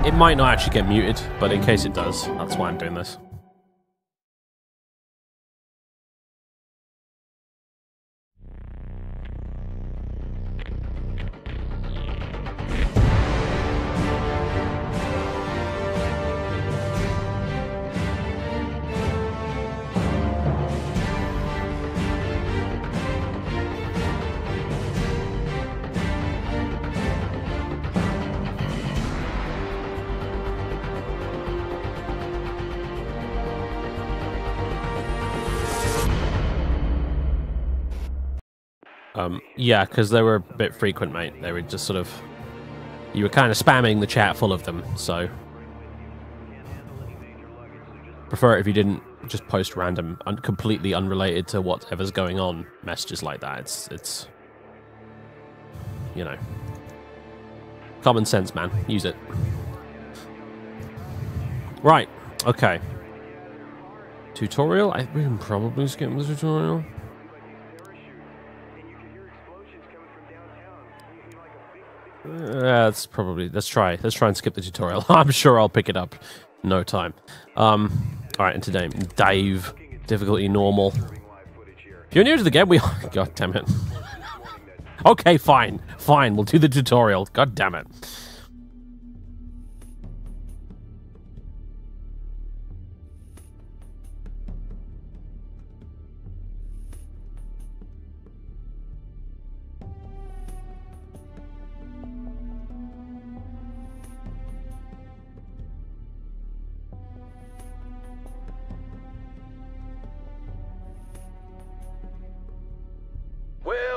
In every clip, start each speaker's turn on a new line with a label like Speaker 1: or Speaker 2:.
Speaker 1: It might not actually get muted, but in case it does, that's why I'm doing this. Yeah, because they were a bit frequent, mate. They were just sort of... You were kind of spamming the chat full of them, so... Prefer it if you didn't just post random, completely unrelated to whatever's going on messages like that. It's... You know... Common sense, man. Use it. Right. Okay. Tutorial? We can probably skip the tutorial. Let's try and skip the tutorial. I'm sure I'll pick it up. No time. Alright, and today, Dave. Difficulty normal. If you're new to the game, God damn it. Okay, fine. Fine, we'll do the tutorial. God damn it.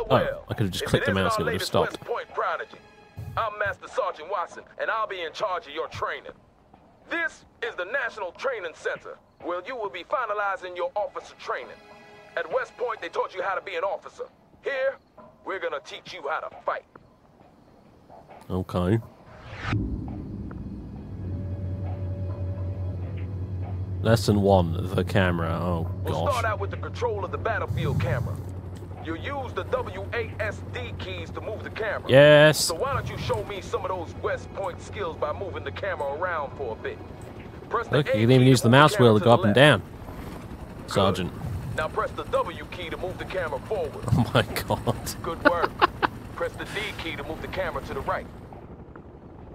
Speaker 2: Well,
Speaker 1: I could have just clicked the mouse and it would have stopped.
Speaker 2: I'm Master Sergeant Watson, and I'll be in charge of your training. This is the National Training Center, where you will be finalizing your officer training. At West Point, they taught you how to be an officer. Here, we're gonna teach you how to fight.
Speaker 1: Okay. Lesson 1, the camera. Oh, gosh.
Speaker 2: We'll start out with the control of the battlefield camera. You use the WASD keys to move the camera.
Speaker 1: Yes.
Speaker 2: So why don't you show me some of those West Point skills by moving the camera around for a bit? Press the
Speaker 1: Look,
Speaker 2: A
Speaker 1: you can even
Speaker 2: key
Speaker 1: use
Speaker 2: to
Speaker 1: the
Speaker 2: move
Speaker 1: mouse wheel to
Speaker 2: camera
Speaker 1: go up and
Speaker 2: the
Speaker 1: down.
Speaker 2: left.
Speaker 1: Sergeant.
Speaker 2: Good. Now press the W key to move the camera forward.
Speaker 1: Oh my god.
Speaker 2: Good work. Press the D key to move the camera to the right.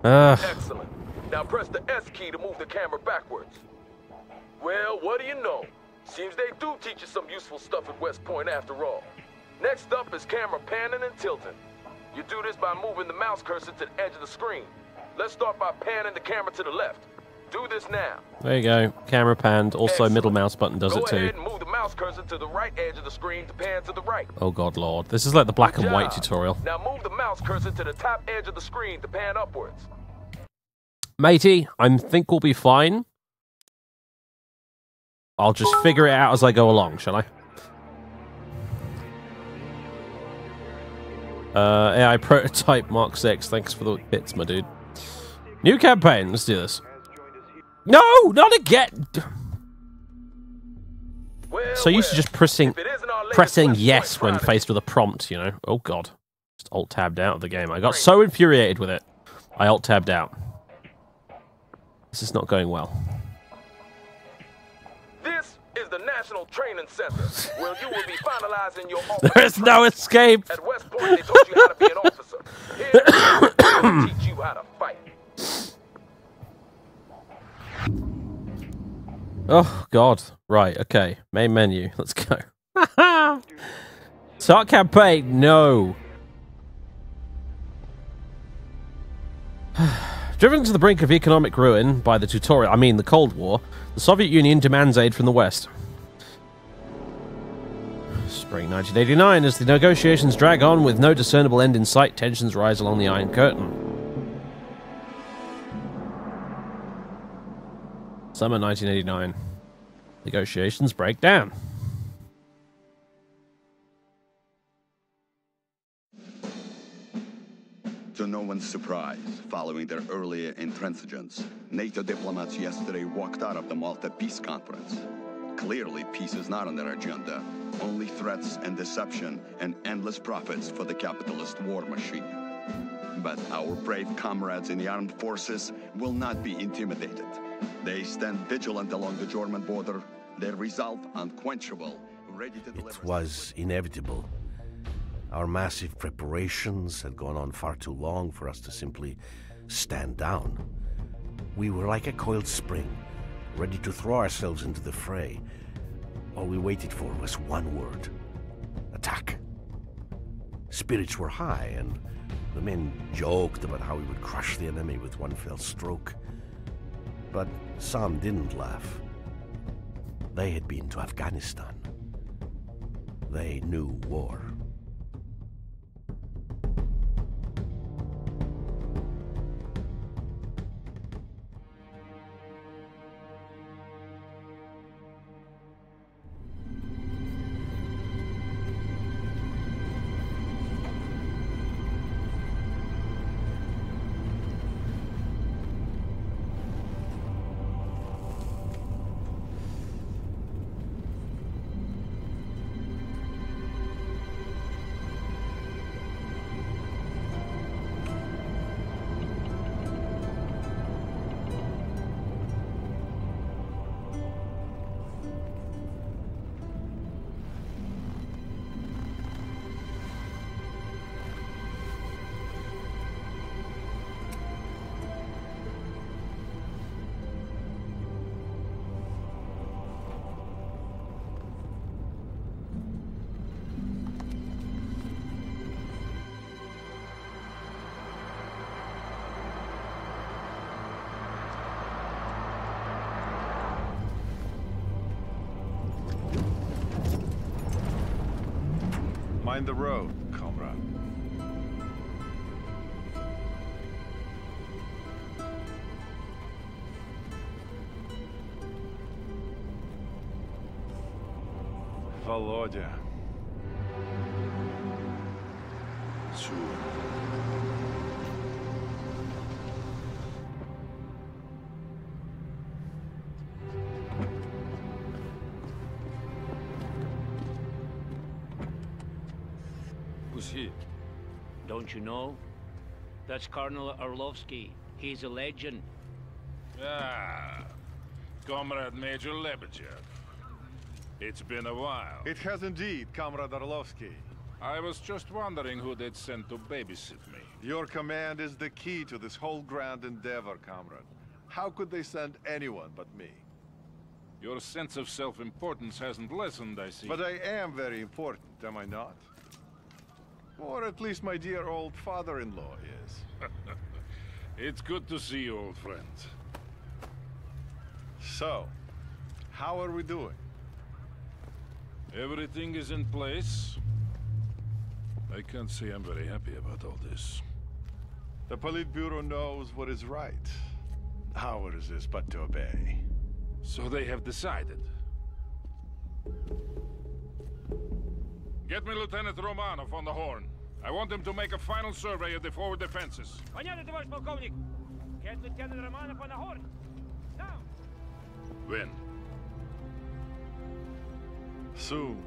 Speaker 2: Excellent. Now press the S key to move the camera backwards. Well, what do you know? Seems they do teach you some useful stuff at West Point after all. Next up is camera panning and tilting. You do this by moving the mouse cursor to the edge of the screen. Let's start by panning the camera to the left. Do this now.
Speaker 1: There you go. Camera panned. Also,
Speaker 2: Excellent.
Speaker 1: middle mouse button does
Speaker 2: Go
Speaker 1: it too.
Speaker 2: ahead and move the mouse cursor to the right edge of the screen to pan to the right.
Speaker 1: Oh god, lord. This is like the black
Speaker 2: Good
Speaker 1: and white
Speaker 2: job.
Speaker 1: tutorial.
Speaker 2: Now move the mouse cursor to the top edge of the screen to pan upwards.
Speaker 1: Matey, I think we'll be fine. I'll just figure it out as I go along, shall I? AI prototype Mark 6. Thanks for the bits, my dude. New campaign. Let's do this. No, not again. So used to just pressing yes when faced with a prompt, you know. Oh god. Just alt-tabbed out of the game. I got so infuriated with it. I alt-tabbed out. This is not going well.
Speaker 2: This is the National Training Center, where you will be finalizing your officer.
Speaker 1: There is no escape.
Speaker 2: At West Point, they taught you how to be an officer. Here, they teach you how to fight.
Speaker 1: Oh, God. Right, okay. Main menu. Let's go. Start campaign. No. Driven to the brink of economic ruin by the tutorial, I mean the Cold War, the Soviet Union demands aid from the West. Spring 1989, as the negotiations drag on with no discernible end in sight, tensions rise along the Iron Curtain. Summer 1989. Negotiations break down.
Speaker 3: To no one's surprise, following their earlier intransigence, NATO diplomats yesterday walked out of the Malta Peace Conference. Clearly, peace is not on their agenda. Only threats and deception and endless profits for the capitalist war machine. But our brave comrades in the armed forces will not be intimidated. They stand vigilant along the German border, their resolve unquenchable, ready to deliver...
Speaker 4: It was inevitable. Our massive preparations had gone on far too long for us to simply stand down. We were like a coiled spring, ready to throw ourselves into the fray. All we waited for was one word: attack. Spirits were high, and the men joked about how we would crush the enemy with one fell stroke. But some didn't laugh. They had been to Afghanistan. They knew war.
Speaker 5: Mind the road, comrade. Володя. Чур.
Speaker 6: Who's he?
Speaker 7: Don't you know? That's Colonel Orlovsky. He's a legend.
Speaker 6: Ah, Comrade Major Lebedev. It's been a while.
Speaker 5: It has indeed, Comrade Orlovsky.
Speaker 6: I was just wondering who they'd sent to babysit me.
Speaker 5: Your command is the key to this whole grand endeavor, comrade. How could they send anyone but me?
Speaker 6: Your sense of self-importance hasn't lessened, I see.
Speaker 5: But I am very important, am I not? Or at least my dear old father-in-law is.
Speaker 6: It's good to see you, old friend.
Speaker 5: So, how are we doing?
Speaker 6: Everything is in place. I can't say I'm very happy about all this.
Speaker 5: The Politburo knows what is right. Ours is but to obey.
Speaker 6: So they have decided. Get me Lieutenant Romanov on the horn. I want him to make a final survey of the forward defenses.
Speaker 7: Понятно, товарищ полковник. Get Lieutenant Romanov on the horn. Now.
Speaker 6: When?
Speaker 5: Soon.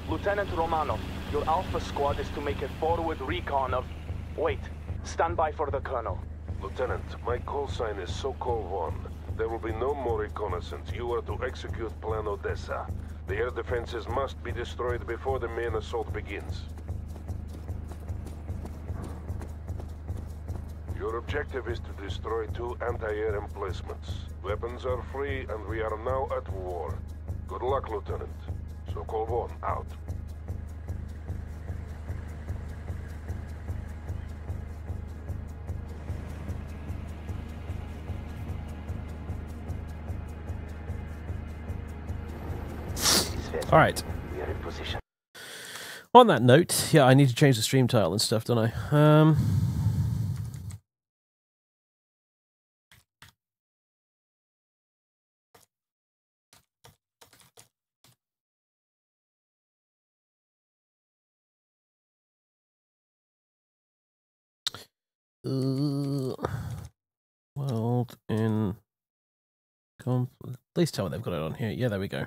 Speaker 8: Lieutenant Romanov, your Alpha squad is to make a forward recon of... Wait, stand by for the Colonel.
Speaker 9: Lieutenant, my call sign is Sokol-1. There will be no more reconnaissance. You are to execute Plan Odessa. The air defenses must be destroyed before the main assault begins. Your objective is to destroy 2 anti-air emplacements. Weapons are free, and we are now at war. Good luck, Lieutenant. Sokol-1 out.
Speaker 1: Alright.
Speaker 8: We are in position.
Speaker 1: On that note, yeah, I need to change the stream title and stuff, don't I? World in... Please tell me they've got it on here. Yeah, there we go.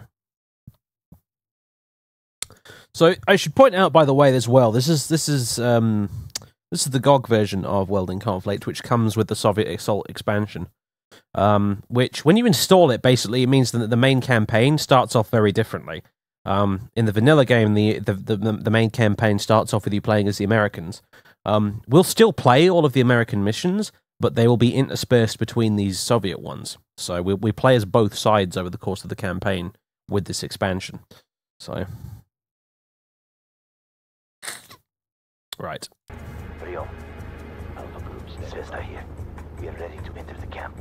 Speaker 1: So I should point out, by the way, as well, this is the GOG version of World in Conflict, which comes with the Soviet Assault expansion. Which, when you install it, basically it means that the main campaign starts off very differently. In the vanilla game, the main campaign starts off with you playing as the Americans. We'll still play all of the American missions, but they will be interspersed between these Soviet ones. So we play as both sides over the course of the campaign with this expansion. So, right.
Speaker 8: Rio, Alpha Groups, Zvezda here. We are ready to enter the camp.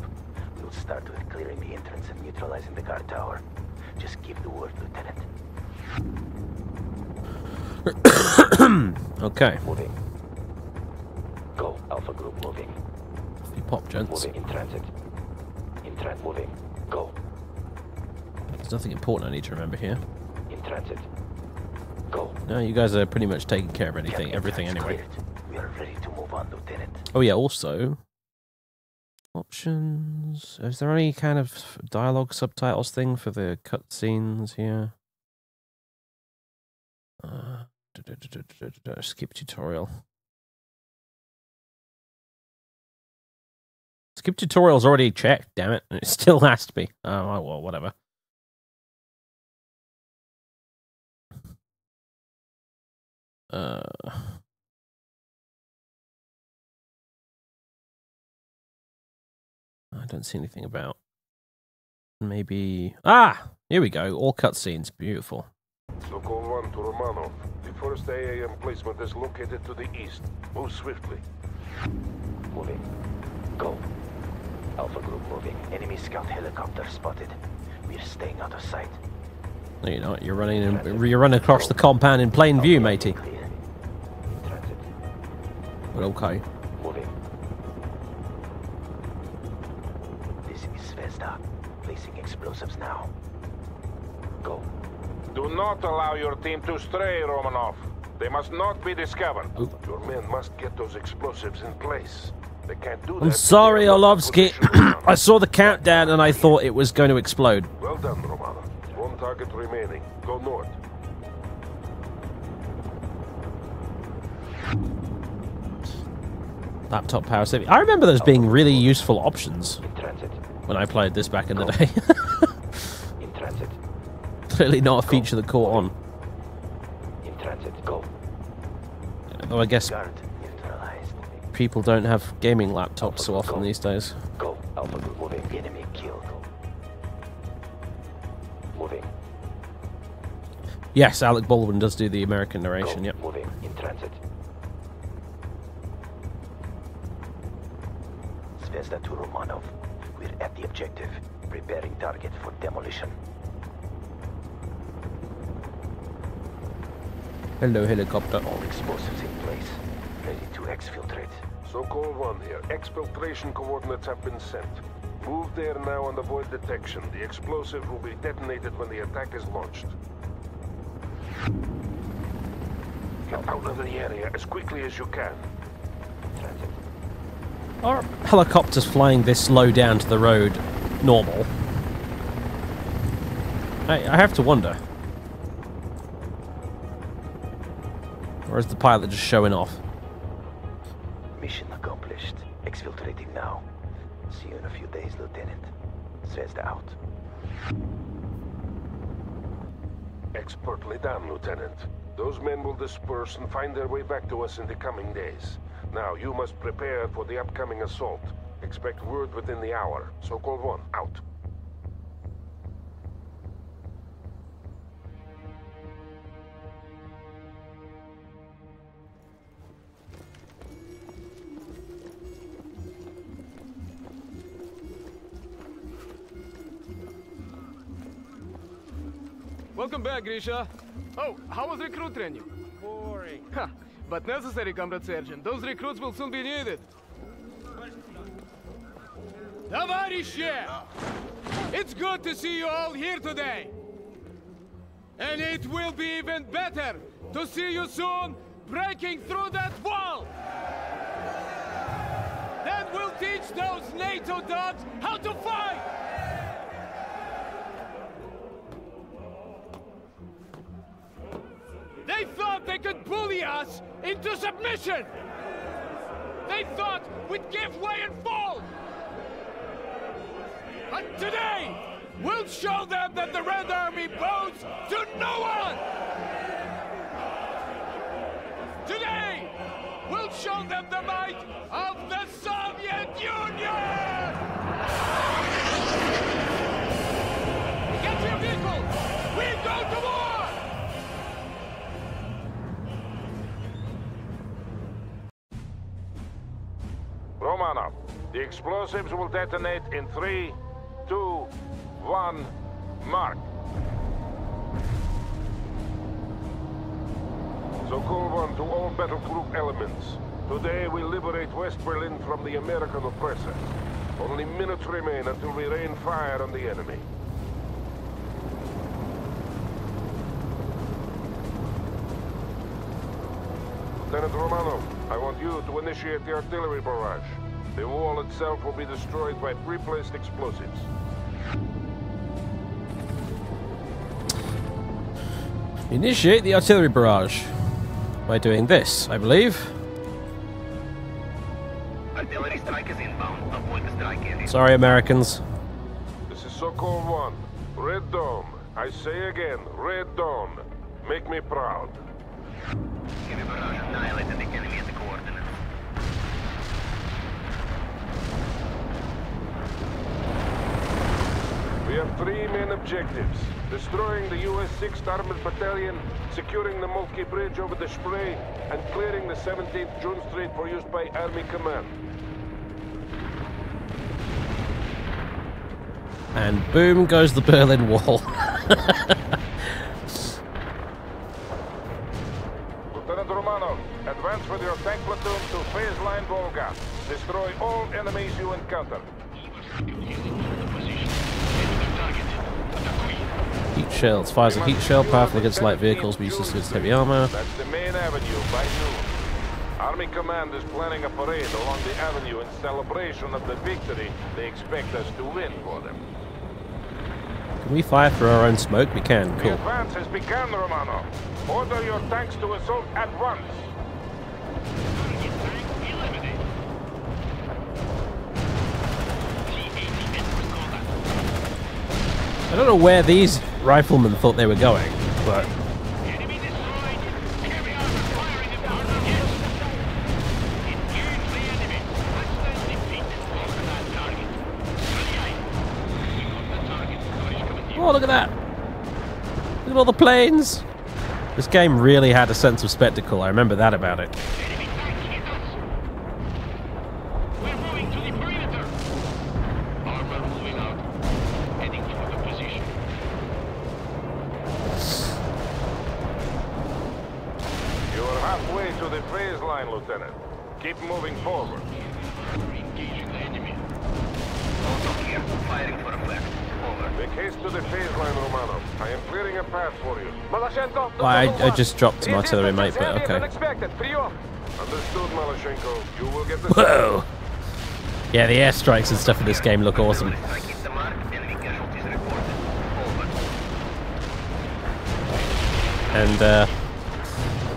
Speaker 8: We'll start with clearing the entrance and neutralizing the guard tower. Just give the word, Lieutenant.
Speaker 1: Okay.
Speaker 8: Moving. Go, Alpha Group, moving.
Speaker 1: You pop, gents.
Speaker 8: Moving in transit. In transit, moving. Go.
Speaker 1: There's nothing important I need to remember here.
Speaker 8: In transit. Go.
Speaker 1: No, you guys are pretty much taking care of everything anyway.
Speaker 8: Cleared. We are ready to move on, Lieutenant.
Speaker 1: Oh yeah, also... Options... Is there any kind of dialogue subtitles thing for the cutscenes here? Skip tutorial. Skip tutorial's already checked, damn it. And it still has to be. Oh, well, whatever. I don't see anything about... Maybe... Ah! Here we go. All cutscenes. Beautiful.
Speaker 9: Sokol 1 to Romanov. The first AAM placement is located to the east. Move swiftly.
Speaker 8: Moving. Go. Alpha Group moving. Enemy scout helicopter spotted. We're staying out of sight.
Speaker 1: No, you're not. You're running across the compound in plain view, matey. But okay.
Speaker 8: Moving. This is Zvezda. Placing explosives now. Go.
Speaker 9: Do not allow your team to stray, Romanov. They must not be discovered.
Speaker 1: Oop.
Speaker 9: Your men must get those explosives in place. They can't do that.
Speaker 1: I'm sorry, Orlovsky. I saw the countdown and I thought it was going to explode.
Speaker 9: Well done, Romanov. One target remaining. Go north.
Speaker 1: Laptop power saving. I remember those being really useful options
Speaker 8: In transit.
Speaker 1: when I played this back in the day.
Speaker 8: In transit.
Speaker 1: Clearly not a feature that caught on.
Speaker 8: In transit. Go.
Speaker 1: Though I guess
Speaker 8: Guard neutralized.
Speaker 1: people don't have gaming laptops so often these days.
Speaker 8: Go. Alpha Group moving. Enemy killed. Moving.
Speaker 1: Yes, Alec Baldwin does do the American narration,
Speaker 8: Go.
Speaker 1: yep.
Speaker 8: Moving. In transit. Zvezda to Romanov. We're at the objective. Preparing target for demolition.
Speaker 1: Hello, helicopter.
Speaker 8: All explosives in place. Ready to exfiltrate.
Speaker 9: Sokol 1 here. Exfiltration coordinates have been sent. Move there now and avoid detection. The explosive will be detonated when the attack is launched. Get out of the area as quickly as you can.
Speaker 8: Transit.
Speaker 1: Are helicopters flying this low down to the road normal? I have to wonder. Or is the pilot just showing off?
Speaker 8: Mission accomplished. Exfiltrating now. See you in a few days, Lieutenant. Zvezda out.
Speaker 9: Expertly done, Lieutenant. Those men will disperse and find their way back to us in the coming days. Now, you must prepare for the upcoming assault. Expect word within the hour. Sokol 1, out.
Speaker 10: Welcome back, Grisha. Oh, how was recruit training? Boring. Ha, but necessary, Comrade Sergeant. Those recruits will soon be needed. Товарищи! It's good to see you all here today. And it will be even better to see you soon breaking through that wall! Then we'll teach those NATO dogs how to fight! They thought they could bully us into submission! They thought we'd give way and fall! But today, we'll show them that the Red Army bows to no one! Today, we'll show them the might of the Soviet Union! Get to your vehicles! We go to war!
Speaker 9: Romanov, the explosives will detonate in 3, 2, 1, mark. Sokol 1 to all battle group elements. Today we liberate West Berlin from the American oppressor. Only minutes remain until we rain fire on the enemy. Lieutenant Romanov, I want you to initiate the artillery barrage. The wall itself will be destroyed by pre-placed explosives.
Speaker 1: Initiate the artillery barrage by doing this, I believe.
Speaker 8: Artillery strike is inbound. Avoid the strike area.
Speaker 1: Sorry, Americans.
Speaker 9: This is Sokol 1. Red Dawn. I say again, Red Dawn. Make me proud.
Speaker 8: Heavy barrage annihilated the enemy at the coordinates.
Speaker 9: We have 3 main objectives. Destroying the US 6th Armored Battalion, securing the Moltke Bridge over the Spree, and clearing the 17th June Street for use by Army Command.
Speaker 1: And boom goes the Berlin Wall.
Speaker 9: Lieutenant Romanov, advance with your tank platoon to phase line Volga. Destroy all enemies you encounter.
Speaker 1: Heat shells. Fires a heat shell, powerful against light vehicles, but useless against heavy armor.
Speaker 9: That's the main avenue by noon. Army Command is planning a parade along the avenue in celebration of the victory they expect us to win for them.
Speaker 1: Can we fire through our own smoke? We can.
Speaker 9: The
Speaker 1: Cool.
Speaker 9: advance has begun, Romanov. Order your tanks to assault at once.
Speaker 1: I don't know where these riflemen thought they were going, but... Oh, look at that! Look at all the planes! This game really had a sense of spectacle, I remember that about it.
Speaker 9: You're halfway to the phase line, Lieutenant. Keep moving forward.
Speaker 8: Also here, firing for effect. Over.
Speaker 9: Make haste to the phase line, Romanov. I am clearing a path for you.
Speaker 1: I just dropped some artillery, mate, but okay.
Speaker 9: Understood, Malashenko. You will get the...
Speaker 1: Whoa! Yeah, the airstrikes and stuff in this game look awesome.
Speaker 8: Strike hit the mark. Enemy casualties reported. Over.
Speaker 1: And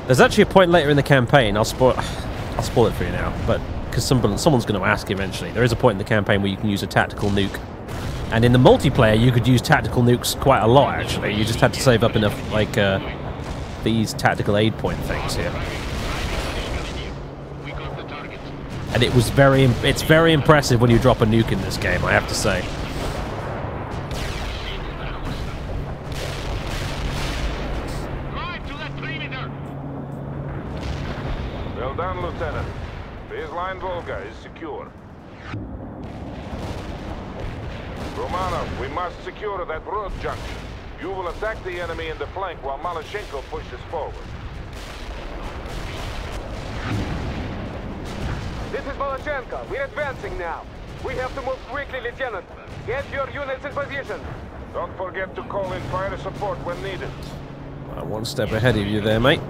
Speaker 1: there's actually a point later in the campaign. I'll spoil it for you now, but because someone's going to ask eventually. There is a point in the campaign where you can use a tactical nuke, and in the multiplayer you could use tactical nukes quite a lot. Actually, you just had to save up enough, like these tactical aid point things here. And it's very impressive when you drop a nuke in this game, I have to say.
Speaker 9: Well done, Lieutenant. Phase line Volga is secure. Romanov, we must secure that road junction. You will attack the enemy in the flank while Malashenko pushes forward.
Speaker 10: This is Malashenko. We're advancing now. We have to move quickly, Lieutenant. Get your units in position.
Speaker 9: Don't forget to call in fire support when needed.
Speaker 1: One step ahead of you there, mate.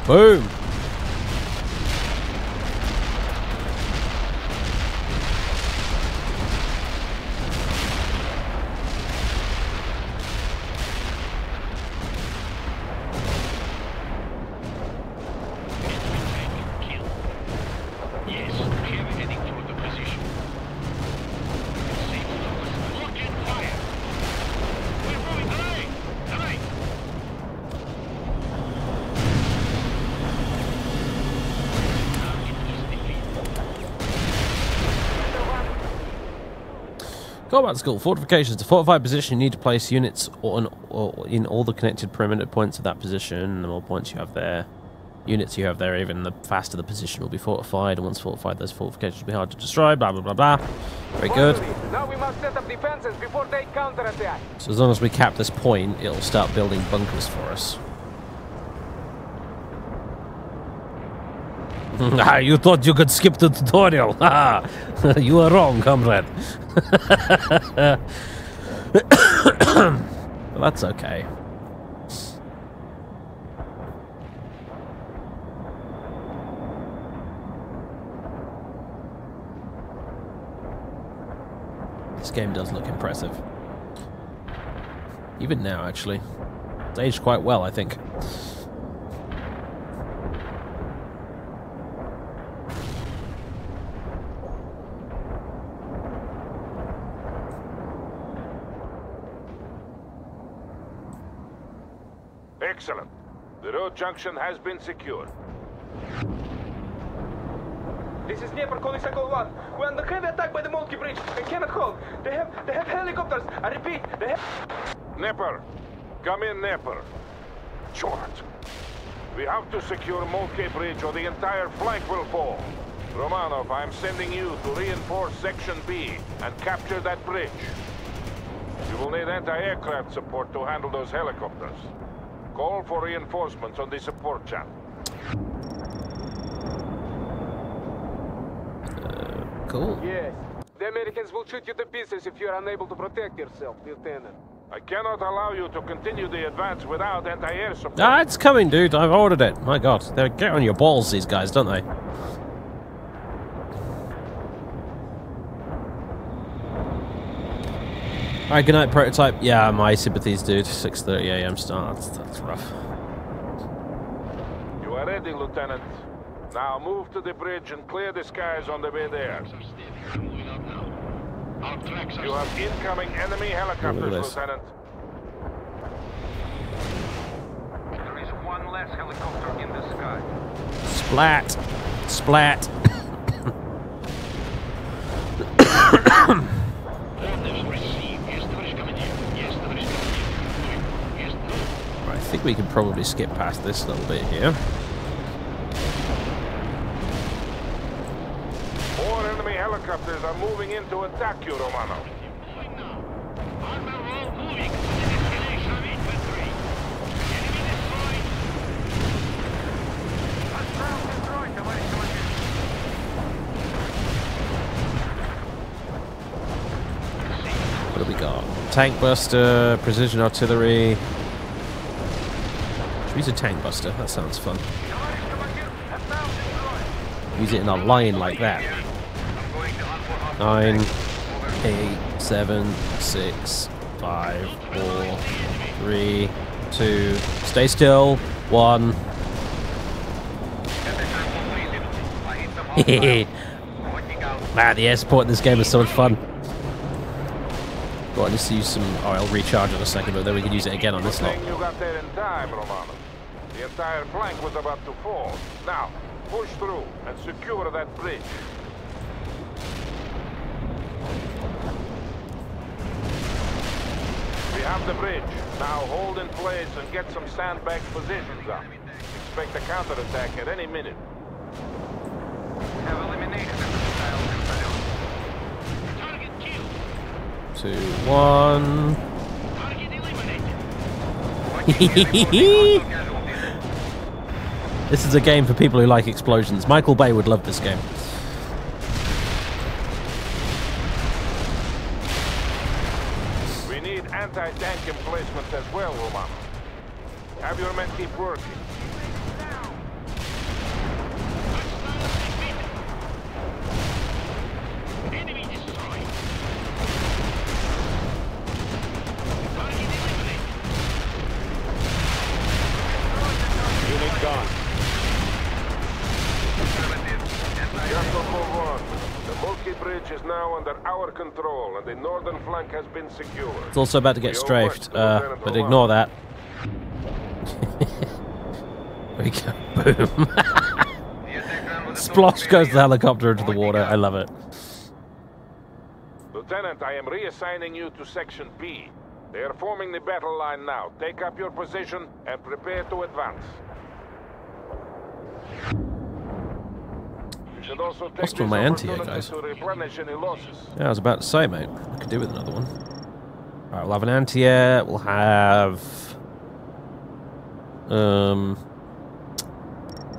Speaker 1: Boom! Combat school. Fortifications. To fortify position, you need to place units in all the connected perimeter points of that position. The more points you have there, units you have there, even the faster the position will be fortified. And once fortified, those fortifications will be hard to destroy. Blah blah blah blah. Very good.
Speaker 10: Now we must set up defenses before they counterattack.
Speaker 1: So as long as we cap this point, it'll start building bunkers for us. You thought you could skip the tutorial. You are wrong, comrade. Well, that's okay. This game does look impressive. Even now, actually. It's aged quite well, I think.
Speaker 9: Excellent. The road junction has been secured.
Speaker 10: This is Dnieper calling Sokol 1. We're under heavy attack by the Moltke Bridge. We cannot hold. They have helicopters. I repeat, they have...
Speaker 9: Dnieper. Come in, Dnieper. Short. We have to secure Moltke Bridge or the entire flank will fall. Romanov, I'm sending you to reinforce Section B and capture that bridge. You will need anti-aircraft support to handle those helicopters. Call for reinforcements on the support channel.
Speaker 1: Cool.
Speaker 10: Yes. The Americans will shoot you to pieces if you're unable to protect yourself, Lieutenant.
Speaker 9: I cannot allow you to continue the advance without anti-air support.
Speaker 1: Ah, it's coming, dude. I've ordered it. My God. They get on your balls, these guys, don't they? Alright, good night, prototype. Yeah, my sympathies, dude. 6:30 AM start. That's rough.
Speaker 9: You are ready, Lieutenant. Now move to the bridge and clear the skies on the way there. You have incoming enemy helicopters, Lieutenant.
Speaker 10: There is one less helicopter in the sky.
Speaker 1: Splat. Splat. I think we can probably skip past this little bit here.
Speaker 9: More enemy helicopters are moving in to attack you, Romano.
Speaker 1: What do we got? Tank buster, precision artillery. Use a tank buster, that sounds fun. Use it in a line like that. 9, 8, 7, 6, 5, 4, 3, 2, stay still, 1. Man, the air support in this game is so much fun. Well, I just use some... Oh, I'll recharge in a second, but then we can use it again on this lot.
Speaker 9: You got there in time, Romano. The entire flank was about to fall. Now, push through and secure that bridge. We have the bridge. Now hold in place and get some sandbag positions up. Expect a counterattack at any minute.
Speaker 10: We have eliminated the missiles inside
Speaker 1: 2, 1. This is a game for people who like explosions. Michael Bay would love this game.
Speaker 9: We need anti-tank emplacements as well, Romano. Have your men keep working. Unit gone. The Mulkey Bridge is now under our control, and the northern flank has been secured.
Speaker 1: It's also about to get strafed, but ignore that. There we go. Boom. Splosh goes the helicopter into the water. I love it.
Speaker 9: Lieutenant, I am reassigning you to Section B. They are forming the battle line now. Take up your position and prepare to advance. You should also take
Speaker 1: Lost
Speaker 9: this
Speaker 1: all my anti-air,
Speaker 9: opportunity
Speaker 1: guys.
Speaker 9: to replenish any losses.
Speaker 1: Yeah, I was about to say, mate. I could do with another one. Alright, we'll have an anti-air. We'll have...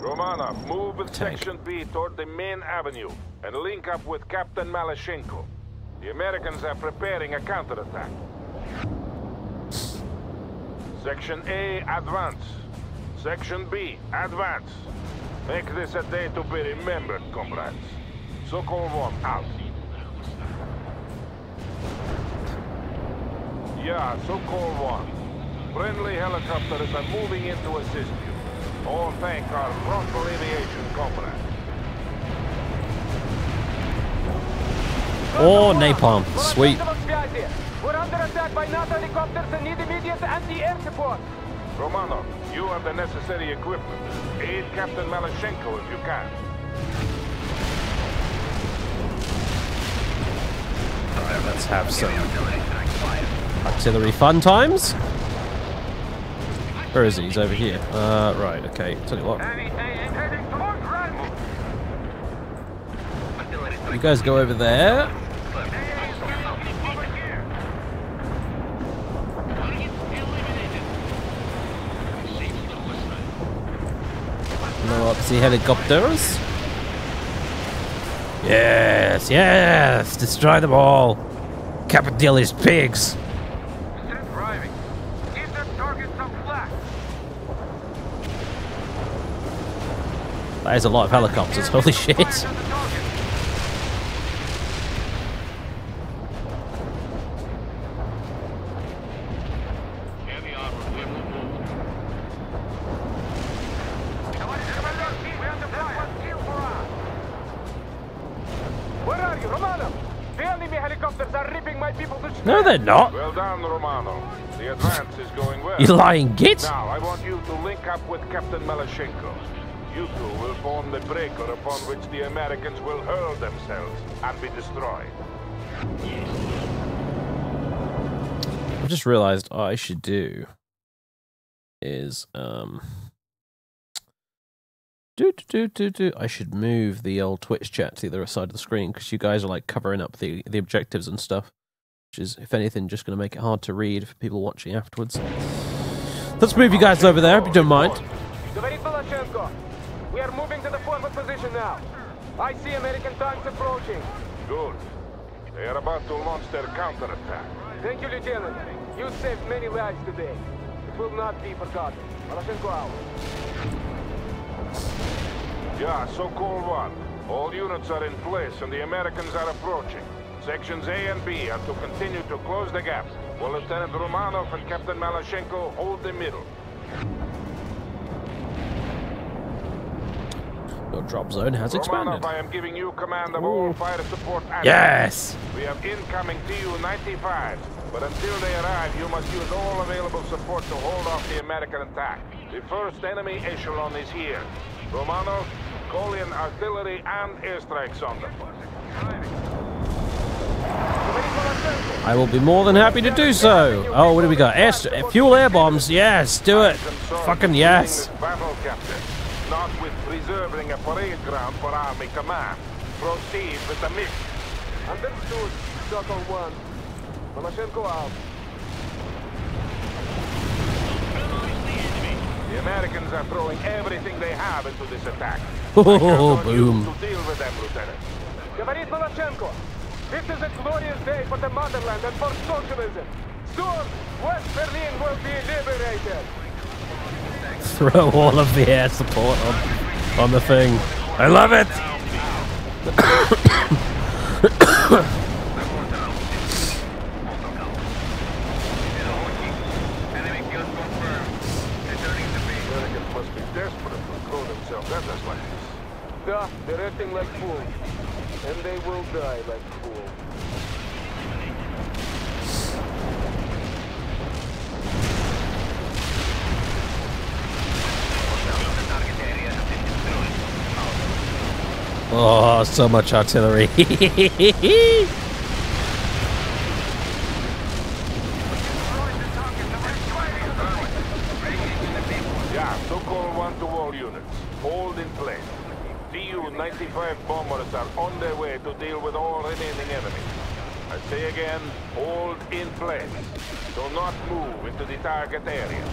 Speaker 9: Romanov, move with Section B toward the main avenue and link up with Captain Malashenko. The Americans are preparing a counterattack. Section A, advance. Section B, advance. Make this a day to be remembered, comrades. Sokol 1, out. Yeah, Sokol 1. Friendly helicopters are moving in to assist you. All thank our frontal aviation comrades.
Speaker 1: Oh, napalm. Sweet.
Speaker 10: We're under attack by NATO helicopters and need immediate anti-air support.
Speaker 9: Romanov, you have the necessary equipment. Aid Captain Malashenko if you can.
Speaker 1: Alright, let's have some artillery fun times. Where is he? He's over here. Right, okay. Tell you what. You guys go over there. No upsy helicopters. Yes, yes! Destroy them all! Capitalist pigs! That is a lot of helicopters, holy shit.
Speaker 10: Where are you, Romano? The enemy helicopters are ripping my people to shreds.
Speaker 1: No, they're not.
Speaker 9: Well done, Romano. The advance is going well.
Speaker 1: You lying git.
Speaker 9: Now, I want you to link up with Captain Malashenko. You two will form the breaker upon which the Americans will hurl themselves and be destroyed.
Speaker 1: I've just realized what I should do is I should move the old Twitch chat to the other side of the screen because you guys are like covering up the objectives and stuff, which is, if anything, just going to make it hard to read for people watching afterwards. Let's move you guys over there if you don't mind.
Speaker 10: We are moving to the forward position now. I see American tanks approaching.
Speaker 9: Good. They are about to launch their counterattack.
Speaker 10: Thank you, Lieutenant. You saved many lives today. It will not be forgotten. Malashenko out.
Speaker 9: Yeah, Sokol 1. All units are in place and the Americans are approaching. Sections A and B are to continue to close the gap, while Lieutenant Romanov and Captain Malashenko hold the middle.
Speaker 1: Your drop zone has expanded.
Speaker 9: Romanov, I am giving you command of all fire support actions.
Speaker 1: Yes!
Speaker 9: We have incoming Tu-95s, but until they arrive, you must use all available support to hold off the American attack. The first enemy echelon is here. Romanov, call in artillery and airstrikes on them.
Speaker 1: I will be more than happy to do so. Oh, what do we got? Fuel air bombs. Yes, do it. Fucking yes.
Speaker 9: Battle, Captain. Not with preserving a parade ground for Army Command. Proceed with the mission.
Speaker 10: Understood, Sokol 1.
Speaker 9: Malachenko out. The Americans are throwing everything they have into this attack.
Speaker 1: Oh, boom.
Speaker 9: To deal with them, Lieutenant.
Speaker 10: Говорит Malachenko, this is a glorious day for the motherland and for socialism. Soon, West Berlin will be liberated.
Speaker 1: Throw all of the air support on the thing. I love it!
Speaker 9: Americans must be desperate to throw themselves at us like this.
Speaker 10: Yeah, they're acting like fools. And they will die like fools.
Speaker 1: Oh, so much artillery.
Speaker 9: Yeah, so-called one-to-all units. Hold in place. Tu-95 bombers are on their way to deal with all remaining enemies. I say again, hold in place. Do not move into the target area.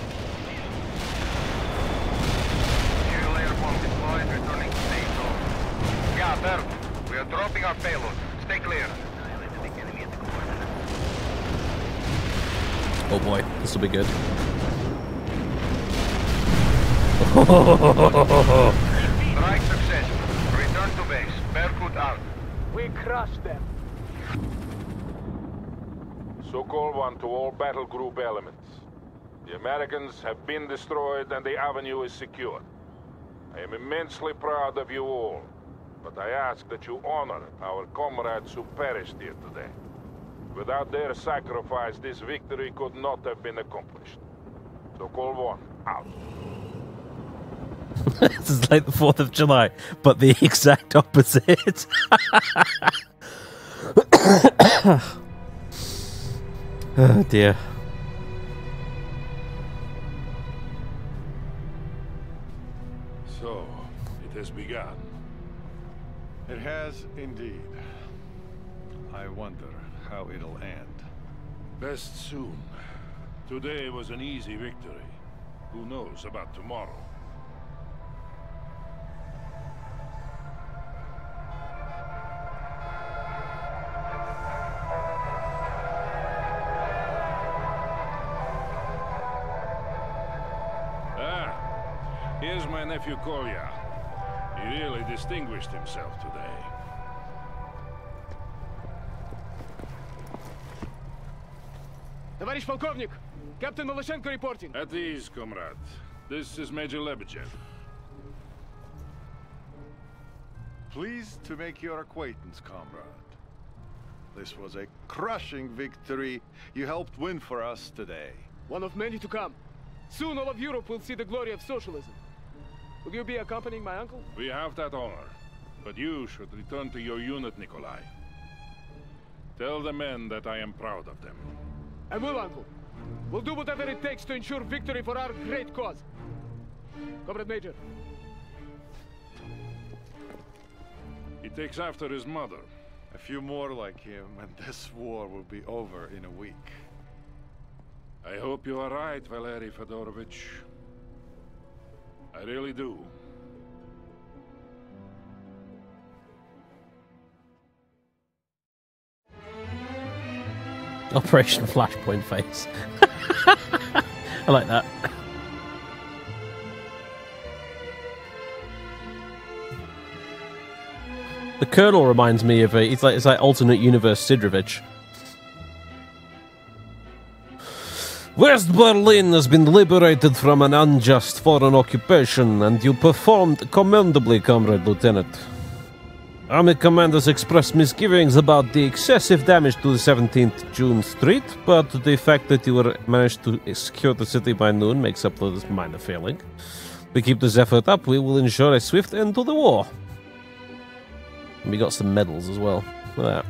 Speaker 11: Yeah, Berg. We are dropping our payload. Stay clear.
Speaker 1: Oh boy, this will be good.
Speaker 11: Strike success. Return to base. Berkut out.
Speaker 10: We crushed them.
Speaker 9: So-called one to all battle group elements. The Americans have been destroyed and the avenue is secure. I am immensely proud of you all, but I ask that you honor our comrades who perished here today. Without their sacrifice, this victory could not have been accomplished. So-called one, out.
Speaker 1: This is like the 4th of July, but the exact opposite. Oh dear.
Speaker 6: So, it has begun.
Speaker 5: It has indeed. I wonder how it'll end.
Speaker 6: Best soon. Today was an easy victory. Who knows about tomorrow? Here's my nephew Kolya. He really distinguished himself today.
Speaker 10: Товарищ полковник, Captain Malachenko reporting.
Speaker 6: At ease, comrade. This is Major Lebedev.
Speaker 5: Pleased to make your acquaintance, comrade. This was a crushing victory you helped win for us today.
Speaker 10: One of many to come. Soon all of Europe will see the glory of socialism. Will you be accompanying my uncle?
Speaker 6: We have that honor. But you should return to your unit, Nikolai. Tell the men that I am proud of them.
Speaker 10: I will, uncle. We'll do whatever it takes to ensure victory for our great cause. Comrade Major.
Speaker 6: He takes after his mother.
Speaker 5: A few more like him, and this war will be over in a week.
Speaker 6: I hope you are right, Valery Fedorovich. I really do.
Speaker 1: Operation Flashpoint face. I like that. The Colonel reminds me of it's like alternate universe Sidrovich. West Berlin has been liberated from an unjust foreign occupation, and you performed commendably, Comrade Lieutenant. Army commanders expressed misgivings about the excessive damage to the 17th June Street, but the fact that you were managed to secure the city by noon makes up for this minor failing. If we keep this effort up, we will ensure a swift end to the war. And we got some medals as well. Look at that.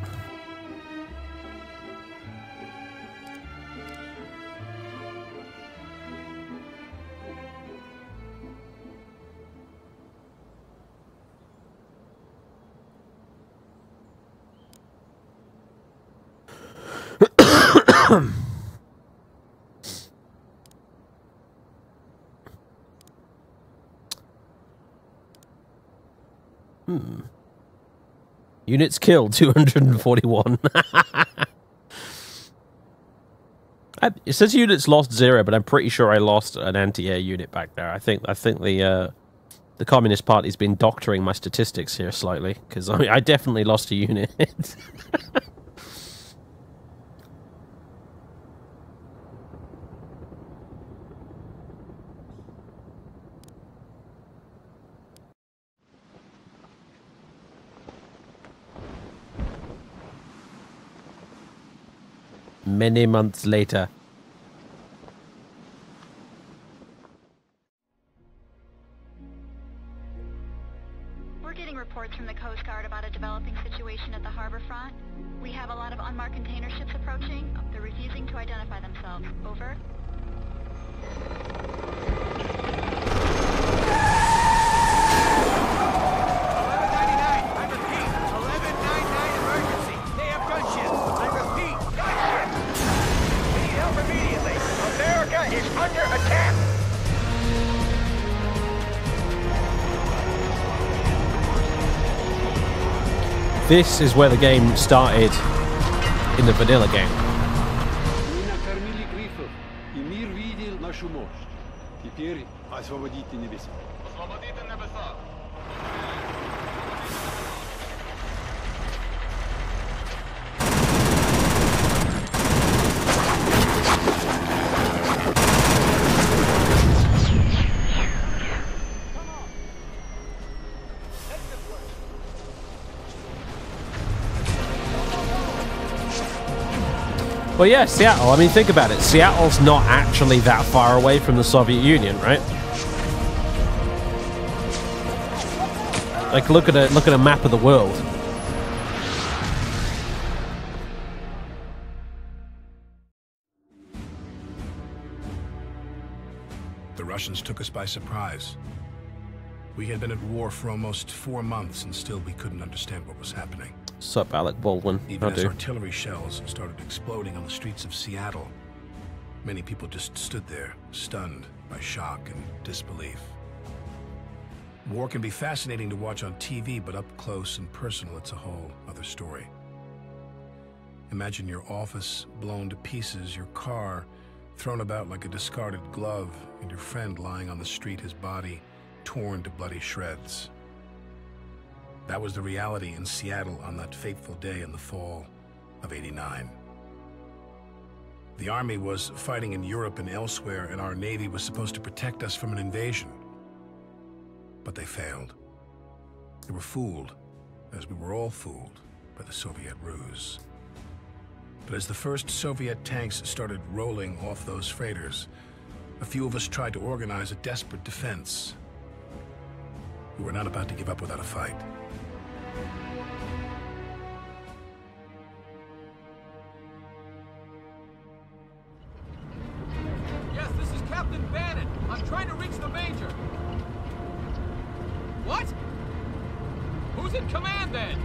Speaker 1: Units killed, 241. It says units lost 0, but I'm pretty sure I lost an anti-air unit back there. I think the Communist Party's been doctoring my statistics here slightly, because I mean, I definitely lost a unit. Many months later.
Speaker 12: We're getting reports from the Coast Guard about a developing situation at the harbor front. We have a lot of unmarked container ships approaching. They're refusing to identify themselves. Over.
Speaker 11: Under attack!
Speaker 1: This is where the game started in the vanilla game. Well, yeah, Seattle. I mean, think about it. Seattle's not actually that far away from the Soviet Union, right? Like, look at a map of the world.
Speaker 13: The Russians took us by surprise. We had been at war for almost 4 months, and still we couldn't understand what was happening.
Speaker 1: Sup, Alec Baldwin.
Speaker 13: Even as artillery shells started exploding on the streets of Seattle, many people just stood there, stunned by shock and disbelief. War can be fascinating to watch on TV, but up close and personal, it's a whole other story. Imagine your office blown to pieces, your car thrown about like a discarded glove, and your friend lying on the street, his body torn to bloody shreds. That was the reality in Seattle on that fateful day in the fall of '89. The Army was fighting in Europe and elsewhere, and our Navy was supposed to protect us from an invasion. But they failed. They were fooled, as we were all fooled, by the Soviet ruse. But as the first Soviet tanks started rolling off those freighters, a few of us tried to organize a desperate defense. We were not about to give up without a fight.
Speaker 10: Yes, this is Captain Bannon. I'm trying to reach the Major. What? Who's in command then?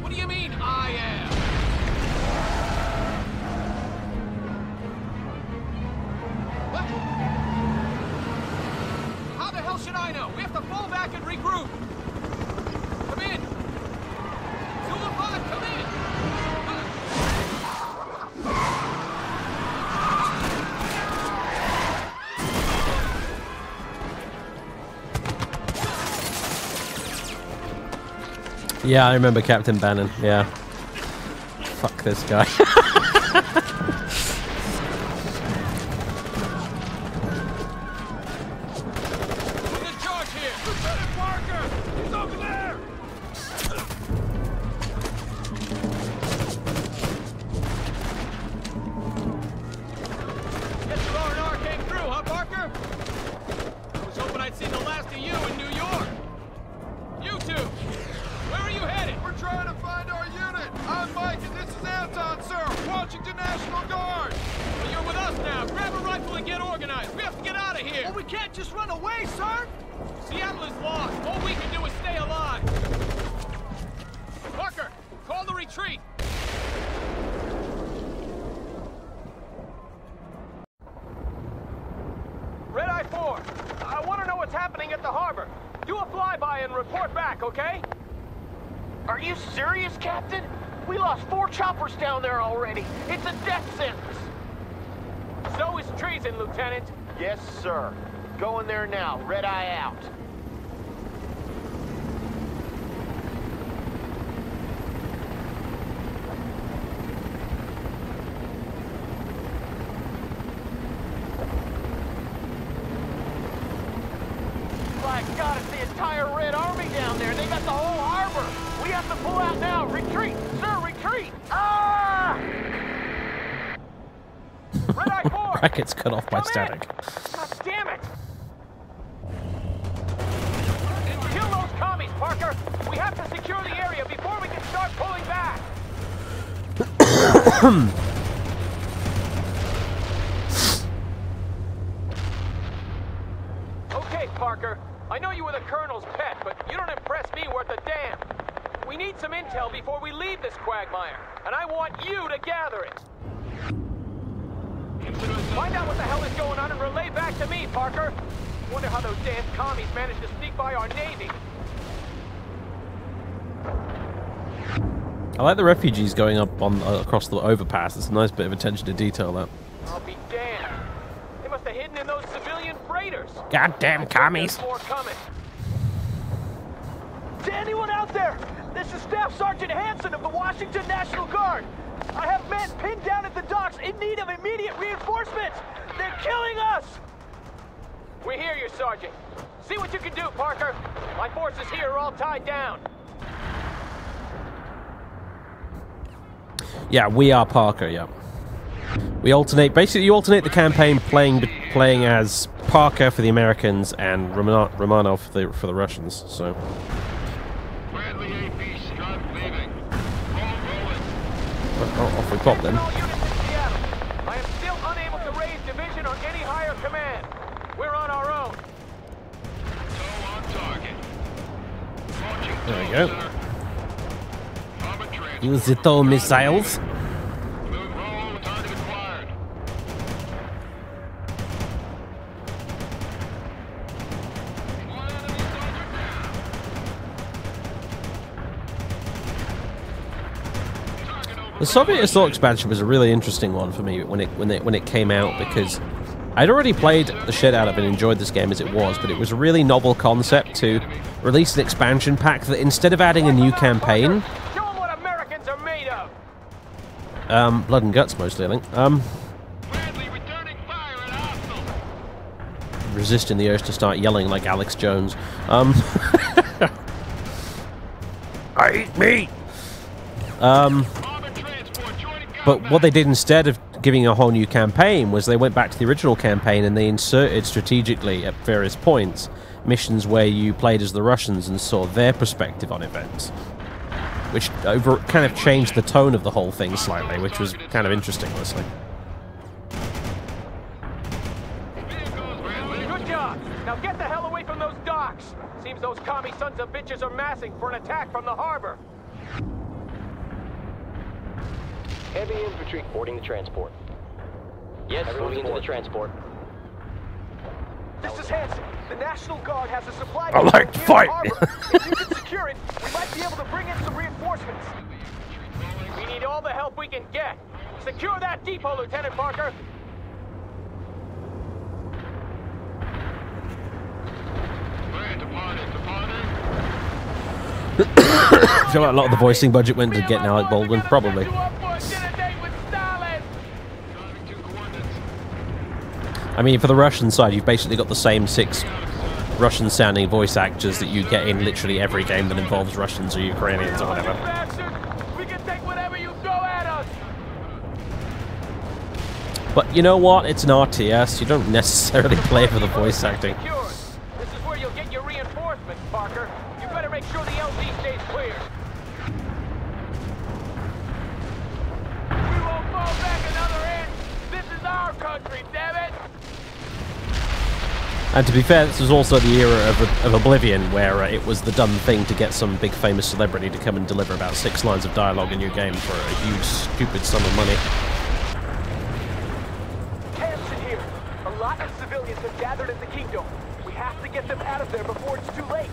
Speaker 10: What do you mean, I am? What? How the hell should I know? We have to fall back and regroup. Come in. Zulu-5, come in.
Speaker 1: Yeah, I remember Captain Bannon. Yeah. Fuck this guy.
Speaker 10: happening at the harbor. Do a flyby and report back, okay?
Speaker 14: Are you serious, Captain? We lost 4 choppers down there already. It's a death sentence.
Speaker 10: So is treason, Lieutenant.
Speaker 14: Yes, sir. Going there now. Red eye out. My God, it's the entire Red Army down there. They got the whole harbor. We have to pull out now. Retreat, sir, retreat. Ah! Red Eye 4.
Speaker 1: Brackets cut off by static.
Speaker 10: God damn it! Kill those commies, Parker. We have to secure the area before we can start pulling back. Okay, Parker. I know you were the Colonel's pet, but you don't impress me worth a damn. We need some intel before we leave this quagmire, and I want you to gather it. Find out what the hell is going on and relay back to me, Parker. Wonder how those damn commies managed to sneak by our Navy.
Speaker 1: I like the refugees going up on across the overpass. It's a nice bit of attention to detail, that.
Speaker 10: I'll be damned. They must have hidden in those civilian freighters.
Speaker 1: Goddamn commies.
Speaker 10: There's more coming.
Speaker 14: To anyone out there, this is Staff Sergeant Hanson of the Washington National Guard. I have men pinned down at the docks in need of immediate reinforcements. They're killing us.
Speaker 10: We hear you, Sergeant. See what you can do, Parker. My forces here are all tied down.
Speaker 1: Yeah, we are Parker, yeah. We alternate, basically you alternate the campaign playing as Parker for the Americans and Romanov for the Russians, so. Off we pop then.
Speaker 10: I am still unable to raise division on any higher command. We're on our own.
Speaker 1: There we go. Use the tow missiles. The Soviet Assault expansion was a really interesting one for me when it came out, because I'd already played the shit out of it and enjoyed this game as it was, but it was a really novel concept to release an expansion pack that instead of adding a new campaign,
Speaker 10: Show them what Americans are made of.
Speaker 1: blood and guts mostly, I think. Resisting the urge to start yelling like Alex Jones. I eat meat. But what they did instead of giving a whole new campaign was they went back to the original campaign and they inserted strategically at various points missions where you played as the Russians and saw their perspective on events, which kind of changed the tone of the whole thing slightly, which was kind of interesting, honestly.
Speaker 10: Good job. Now get the hell away from those docks. Seems those commie sons of bitches are massing for an attack from the harbor.
Speaker 15: Heavy infantry boarding the transport. Yes, moving into the transport.
Speaker 14: This is Hanson. The National Guard has a supply
Speaker 1: I like to fight.
Speaker 14: If you can secure it, we might be able to bring in some reinforcements.
Speaker 10: We need all the help we can get. Secure that depot, Lieutenant Parker.
Speaker 1: I feel like a lot of the voicing budget went to getting Alec Baldwin, probably. I mean, for the Russian side, you've basically got the same 6 Russian-sounding voice actors that you get in literally every game that involves Russians or Ukrainians or whatever.
Speaker 10: We can take whatever you throw at us.
Speaker 1: But you know what? It's an RTS. You don't necessarily play for the voice acting.
Speaker 10: This is where you'll get your reinforcements, Parker. You better make sure the LZ stays clear. We won't fall back another inch. This is our country, damn it.
Speaker 1: And to be fair, this was also the era of Oblivion, where it was the done thing to get some big famous celebrity to come and deliver about 6 lines of dialogue in your game for a huge, stupid sum of money.
Speaker 14: Hanson here. A lot of civilians have gathered at the Kingdom. We have to get them out of there before it's too late.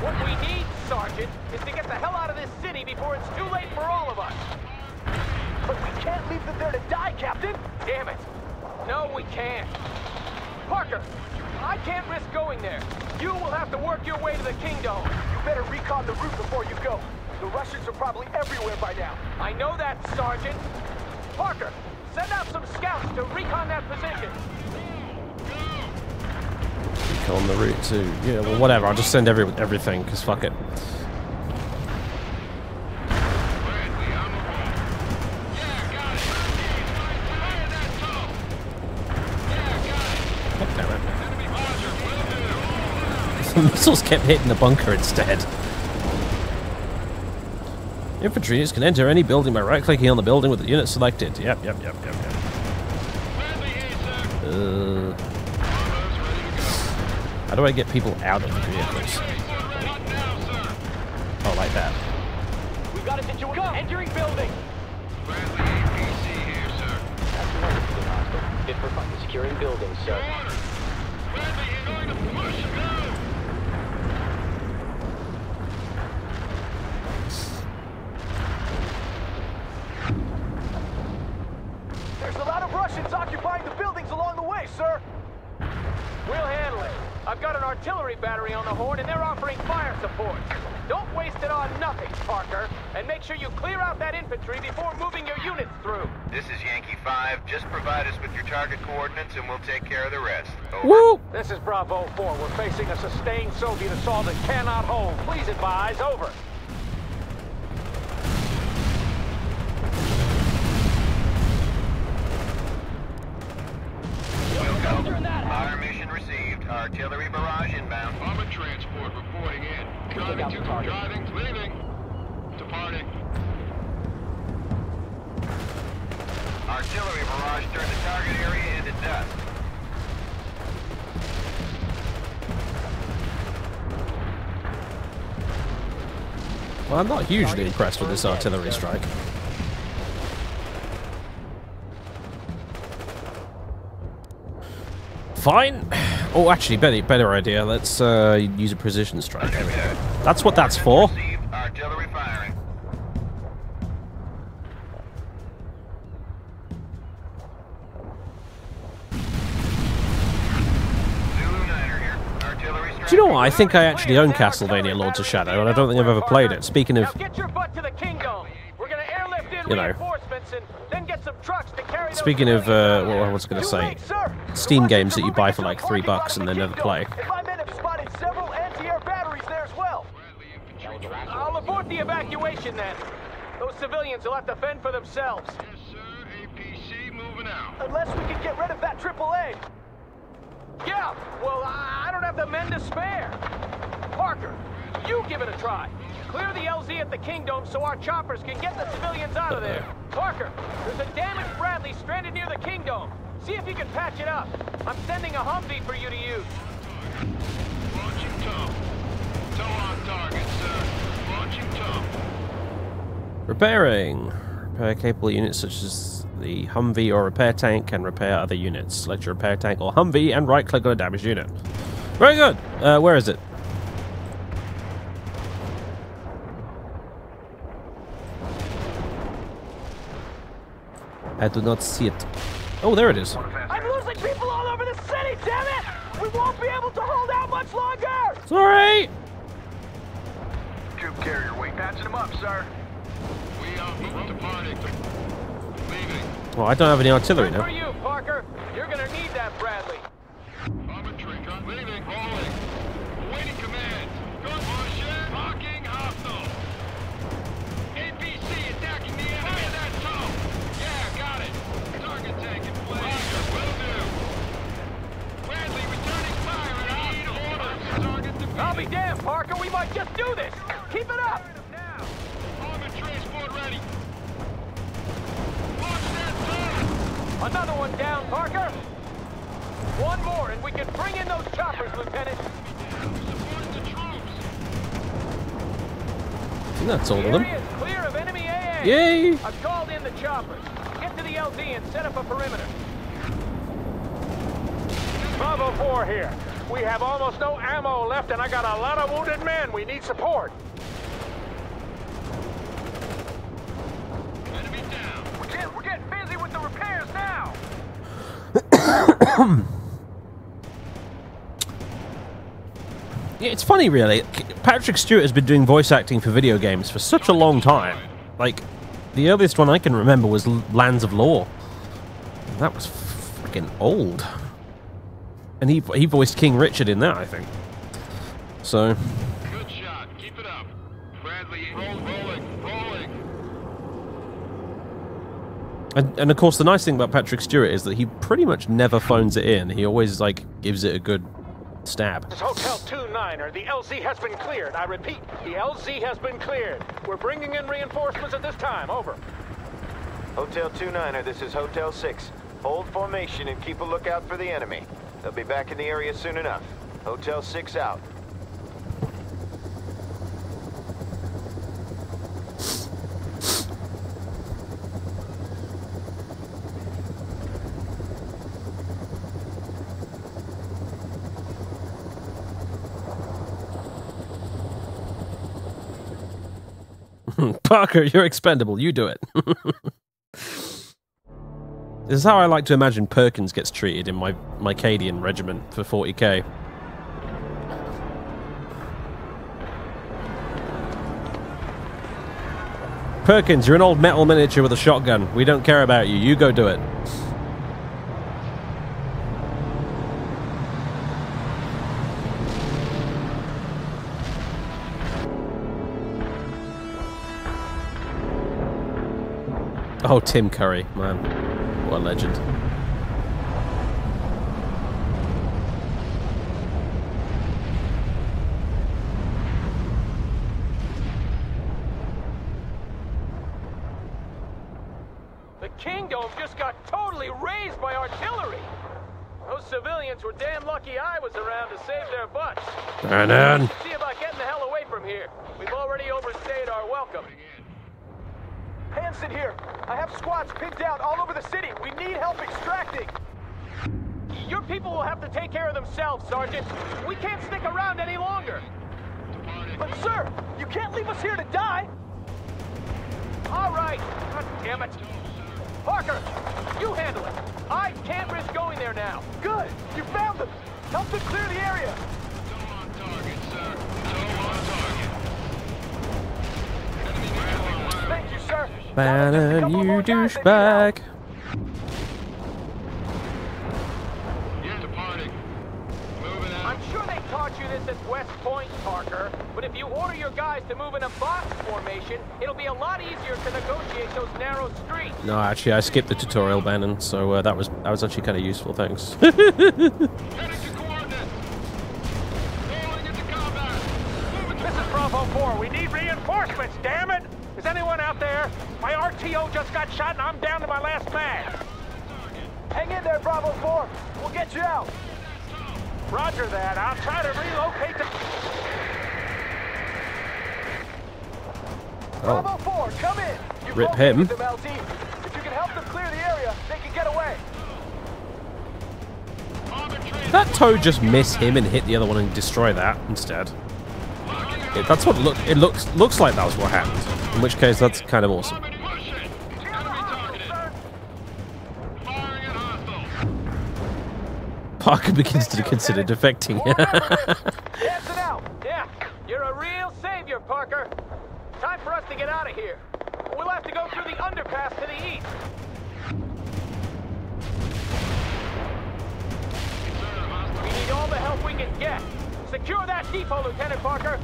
Speaker 10: What we need, Sergeant, is to get the hell out of this city before it's too late for all of us.
Speaker 14: But we can't leave them there to die, Captain.
Speaker 10: Damn it. No, we can't. Parker, I can't risk going there. You will have to work your way to the Kingdom.
Speaker 14: You better recon the route before you go. The Russians are probably everywhere by now.
Speaker 10: I know that, Sergeant. Parker, send out some scouts to recon that position.
Speaker 1: On the route to, yeah, well, whatever. I'll just send everything, because fuck it. God damn it. The missiles kept hitting the bunker instead. Infantry units can enter any building by right-clicking on the building with the unit selected. Yep. How do I get people out of the vehicles? Oh, like that.
Speaker 14: We've got a situation. Entering building.
Speaker 11: Friendly APC here, sir.
Speaker 15: That's another good hostile. Fit for fun. Securing buildings, sir.
Speaker 11: Friendly, you're going to push him down.
Speaker 14: There's a lot of Russians occupying the buildings along the way, sir.
Speaker 10: We'll handle it. I've got an artillery battery on the horn, and they're offering fire support. Don't waste it on nothing, Parker, and make sure you clear out that infantry before moving your units through.
Speaker 11: This is Yankee 5. Just provide us with your target coordinates and we'll take care of the rest. Over.
Speaker 1: Woo!
Speaker 10: This is Bravo 4. We're facing a sustained Soviet assault that cannot hold. Please advise. Over.
Speaker 11: Fire mission received. Artillery barrage inbound.
Speaker 9: Bomber transport reporting in. Driving to driving, leaving. Departing.
Speaker 11: Artillery barrage turned the target area into dust.
Speaker 1: Well, I'm not hugely impressed with this artillery strike. Fine. Oh, actually, better idea. Let's use a precision strike. There we go. That's what that's for.
Speaker 11: Artillery firing.
Speaker 1: Do you know what? I think I actually own Castlevania Lords of Shadow, and I don't think I've ever played it. Speaking of, you know, speaking of, what I was going to say, Steam games that you buy for like $3 and then never play.
Speaker 14: My men have spotted several anti-air batteries there as well.
Speaker 10: I'll abort the evacuation then. Those civilians will have to fend for themselves.
Speaker 9: Yes, sir. APC moving out.
Speaker 14: Unless we can get rid of that AAA.
Speaker 10: Yeah, well, I don't have the men to spare. Parker, you give it a try. Clear the LZ at the Kingdom so our choppers can get the civilians out of there. Parker, there's a damaged Bradley stranded near the Kingdom. See if you can patch it up. I'm sending a Humvee for you to use.
Speaker 9: Launching tow. Tow on target, sir. Launching tow.
Speaker 1: Repairing. Repair capable units such as the Humvee or repair tank can repair other units. Select your repair tank or Humvee and right-click on a damaged unit. Very good. Where is it? I do not see it. Oh, there it is.
Speaker 14: I'm losing people all over the city, damn it! We won't be able to hold out much longer!
Speaker 1: Sorry!
Speaker 11: Troop carrier wing. Patching them up, sir.
Speaker 9: We are departing. Leaving.
Speaker 1: Well, I don't have any artillery now.
Speaker 10: For you, Parker. You're gonna need that Bradley.
Speaker 9: Bomber train. Leaving. Rolling. Awaiting command. Good push. Locking hostile. APC attacking the enemy. Fire that tow. Yeah, got it. Target tank in place. Roger, will do. Bradley returning fire. I need orders. Target defeated.
Speaker 10: I'll be damned, Parker. We might just do this. Keep it up.
Speaker 9: Bomber transport ready. Launch that tow.
Speaker 10: Another one down, Parker. One more, and we can bring in those choppers, Lieutenant.
Speaker 9: Support the troops.
Speaker 1: I think that's all of them.
Speaker 10: The area is clear of enemy AA.
Speaker 1: Yay!
Speaker 10: I've called in the choppers. Get to the LZ and set up a perimeter.
Speaker 9: Bravo 4 here. We have almost no ammo left, and I got a lot of wounded men. We need support.
Speaker 11: Enemy down. We're getting busy with the repairs now.
Speaker 1: Yeah, it's funny, really. Patrick Stewart has been doing voice acting for video games for such a long time. Like, the earliest one I can remember was Lands of Lore. That was freaking old. And he voiced King Richard in that, I think. So...
Speaker 11: Good shot. Keep it up. Bradley, rolling.
Speaker 1: And of course, the nice thing about Patrick Stewart is that he pretty much never phones it in. He always, like, gives it a good stab.
Speaker 9: This Hotel 2-9er. The LZ has been cleared. I repeat, the LZ has been cleared. We're bringing in reinforcements at this time. Over.
Speaker 16: Hotel 2-9er, this is Hotel 6. Hold formation and keep a lookout for the enemy. They'll be back in the area soon enough. Hotel 6 out.
Speaker 1: Parker, you're expendable. You do it. This is how I like to imagine Perkins gets treated in my Cadian regiment for 40k. Perkins, you're an old metal miniature with a shotgun. We don't care about you. You go do it. Oh, Tim Curry, man. What a legend.
Speaker 14: The Kingdom just got totally razed by artillery. Those civilians were damn lucky I was around to save their butts.
Speaker 1: Bannon.
Speaker 14: See about getting the hell away from here. We've already overstayed our welcome. Hanson here. I have squads pinned down all over the city. We need help extracting. Your people will have to take care of themselves, Sergeant. We can't stick around any longer. But, sir, you can't leave us here to die. All right. God damn it. Parker, you handle it. I can't risk going there now. Good. You found them. Help them clear the area.
Speaker 11: So on target, sir. So on target.
Speaker 14: Thank you, sir.
Speaker 1: Bannon, you douchebag.
Speaker 11: You're departing. Moving out.
Speaker 14: I'm sure they taught you this at West Point, Parker, but if you order your guys to move in a box formation, it'll be a lot easier to negotiate those narrow streets.
Speaker 1: No, actually, I skipped the tutorial, Bannon, so that was actually kind of useful. Thanks.
Speaker 11: Heading to coordinates. Rolling into combat.
Speaker 9: This is Bravo 4. We need reinforcements, damn it! Is anyone out there? My RTO just got shot and I'm down to my last man.
Speaker 14: Hang in there, Bravo 4. We'll get you out.
Speaker 9: Roger that. I'll try to relocate the...
Speaker 14: Bravo 4, come in. You've
Speaker 1: Rip him.
Speaker 14: located them, LT. If you can help them clear the area, they can get away.
Speaker 1: Did that toad just miss him and hit the other one and destroy that instead? That's what it looks like that was what happened. In which case, that's kind of awesome. Parker begins to consider defecting.
Speaker 14: Hanson out. Yeah, you're a real savior, Parker. Time for us to get out of here. We'll have to go through the underpass to the east. We need all the help we can get. Secure that depot, Lieutenant Parker.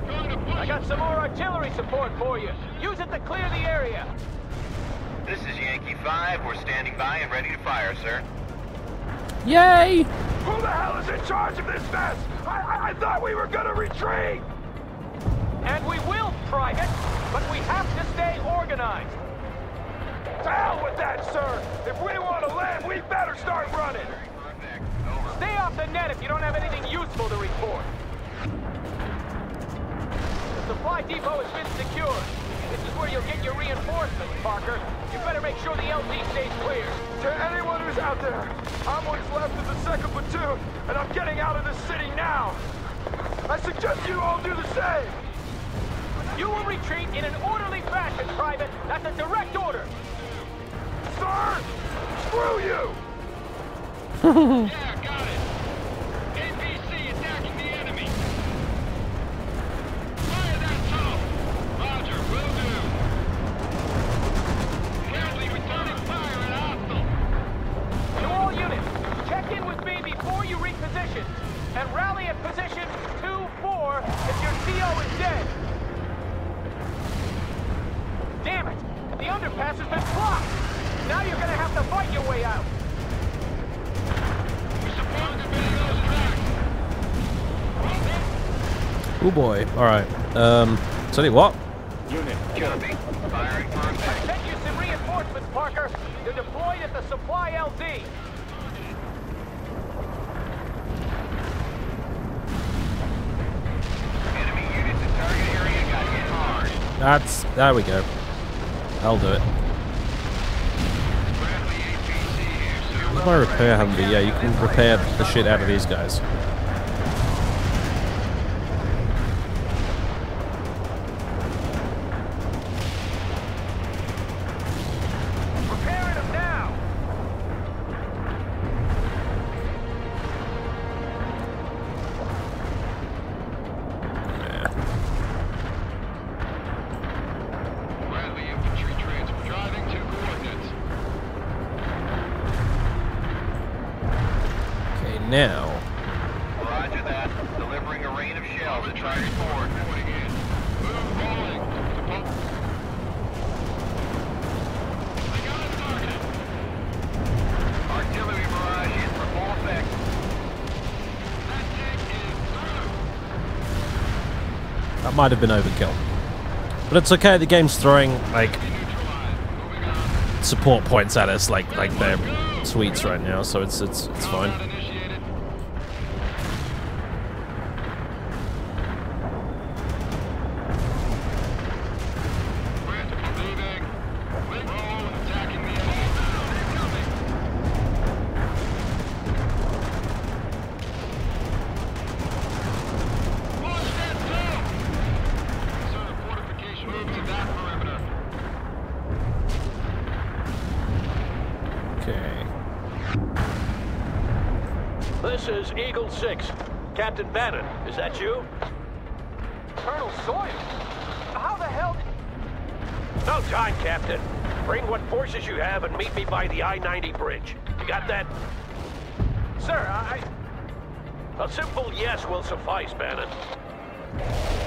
Speaker 14: I got some more artillery support for you. Use it to clear the area.
Speaker 11: This is Yankee 5. We're standing by and ready to fire, sir.
Speaker 1: Yay!
Speaker 9: Who the hell is in charge of this mess? I thought we were gonna retreat!
Speaker 14: And we will, Private, but we have to stay organized.
Speaker 9: To hell with that, sir! If we want to land, we better start running!
Speaker 14: Stay off the net if you don't have anything useful to report. The supply depot has been secured. This is where you'll get your reinforcements, Parker. You better make sure the LZ stays clear.
Speaker 2: To anyone who's out there, I'm what's left of the 2nd Platoon, and I'm getting out of this city now. I suggest you all do the same.
Speaker 14: You will retreat in an orderly fashion, Private. That's a direct order.
Speaker 2: Sir, screw you.
Speaker 11: Yeah, got it. APC attacking the enemy. Fire that tunnel. Roger, will do. Carefully returning fire at hostile.
Speaker 14: To all units, check in with me before you reposition, and rally at position 2-4 if your CO is dead. Damn it! The underpass has been blocked! Now you're gonna have to fight your way out!
Speaker 1: Oh boy. Alright. Tell you what.
Speaker 11: Unit, copy. Firing for effect.
Speaker 14: I sent you some reinforcements, Parker. They're deployed at the supply LZ.
Speaker 11: Enemy units in target area got hit hard.
Speaker 1: There we go. I'll do it. Where's my repair Humvee? Yeah, you can repair the shit out of these guys.
Speaker 14: Repairing them now!
Speaker 11: Bradley infantry transfer. Driving to coordinates.
Speaker 1: Okay, now.
Speaker 11: Roger that. Delivering a rain of shells at target forward. Moving in. Move rolling. I got it targeted. Artillery barrage in for full effect. That tank is through.
Speaker 1: That might have been overkill. But it's okay, the game's throwing, like, support points at us like they're sweets right now, so it's fine.
Speaker 17: This is Eagle 6. Captain Bannon, is that you?
Speaker 14: Colonel Sawyer? How the hell did...
Speaker 17: No time, Captain. Bring what forces you have and meet me by the I-90 bridge. You got that?
Speaker 14: Sir,
Speaker 17: A simple yes will suffice, Bannon.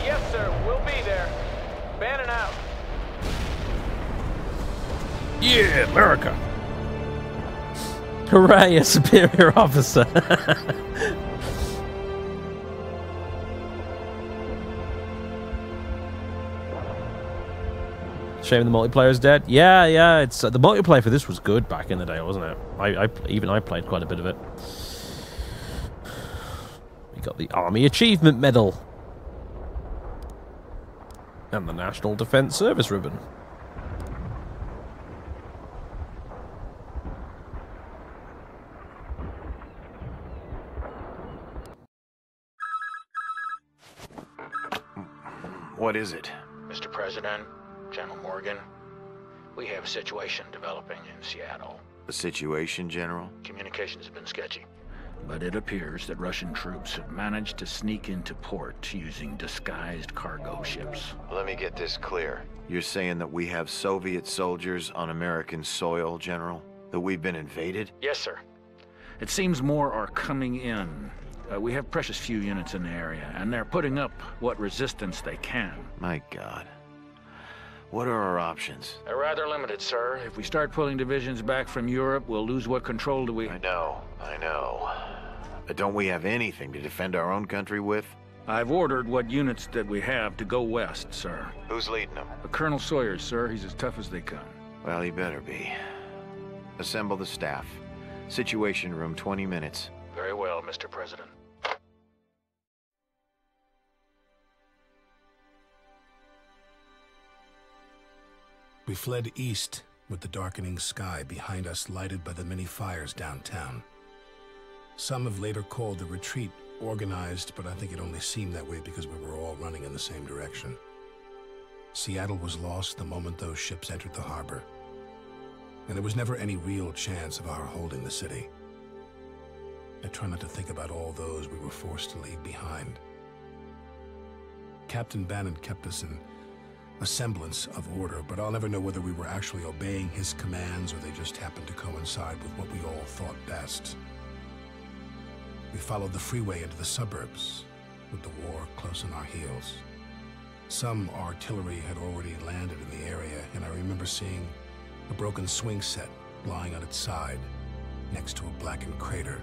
Speaker 14: Yes, sir. We'll be there. Bannon out.
Speaker 1: Yeah, America! Hooray, a superior officer! Shame the multiplayer's dead. Yeah, it's the multiplayer for this was good back in the day, wasn't it? I played quite a bit of it. We got the Army Achievement Medal and the National Defense Service Ribbon.
Speaker 18: What is it?
Speaker 7: Mr. President, General Morgan, we have a situation developing in Seattle.
Speaker 18: A situation, General?
Speaker 7: Communications have been sketchy, but it appears that Russian troops have managed to sneak into port using disguised cargo ships.
Speaker 18: Let me get this clear. You're saying that we have Soviet soldiers on American soil, General? That we've been invaded?
Speaker 7: Yes, sir. It seems more are coming in. We have precious few units in the area, and they're putting up what resistance they can.
Speaker 18: My God. What are our options?
Speaker 7: They're rather limited, sir. If we start pulling divisions back from Europe, we'll lose what control do we...
Speaker 18: I know. But don't we have anything to defend our own country with?
Speaker 7: I've ordered what units that we have to go west, sir.
Speaker 18: Who's leading them?
Speaker 7: Colonel Sawyer, sir. He's as tough as they come.
Speaker 18: Well, he better be. Assemble the staff. Situation room, 20 minutes.
Speaker 7: Very well, Mr. President.
Speaker 13: We fled east, with the darkening sky behind us lighted by the many fires downtown. Some have later called the retreat organized, but I think it only seemed that way because we were all running in the same direction. Seattle was lost the moment those ships entered the harbor, and there was never any real chance of our holding the city. I try not to think about all those we were forced to leave behind. Captain Bannon kept us in a semblance of order, but I'll never know whether we were actually obeying his commands or they just happened to coincide with what we all thought best. We followed the freeway into the suburbs, with the war close on our heels. Some artillery had already landed in the area, and I remember seeing a broken swing set lying on its side next to a blackened crater.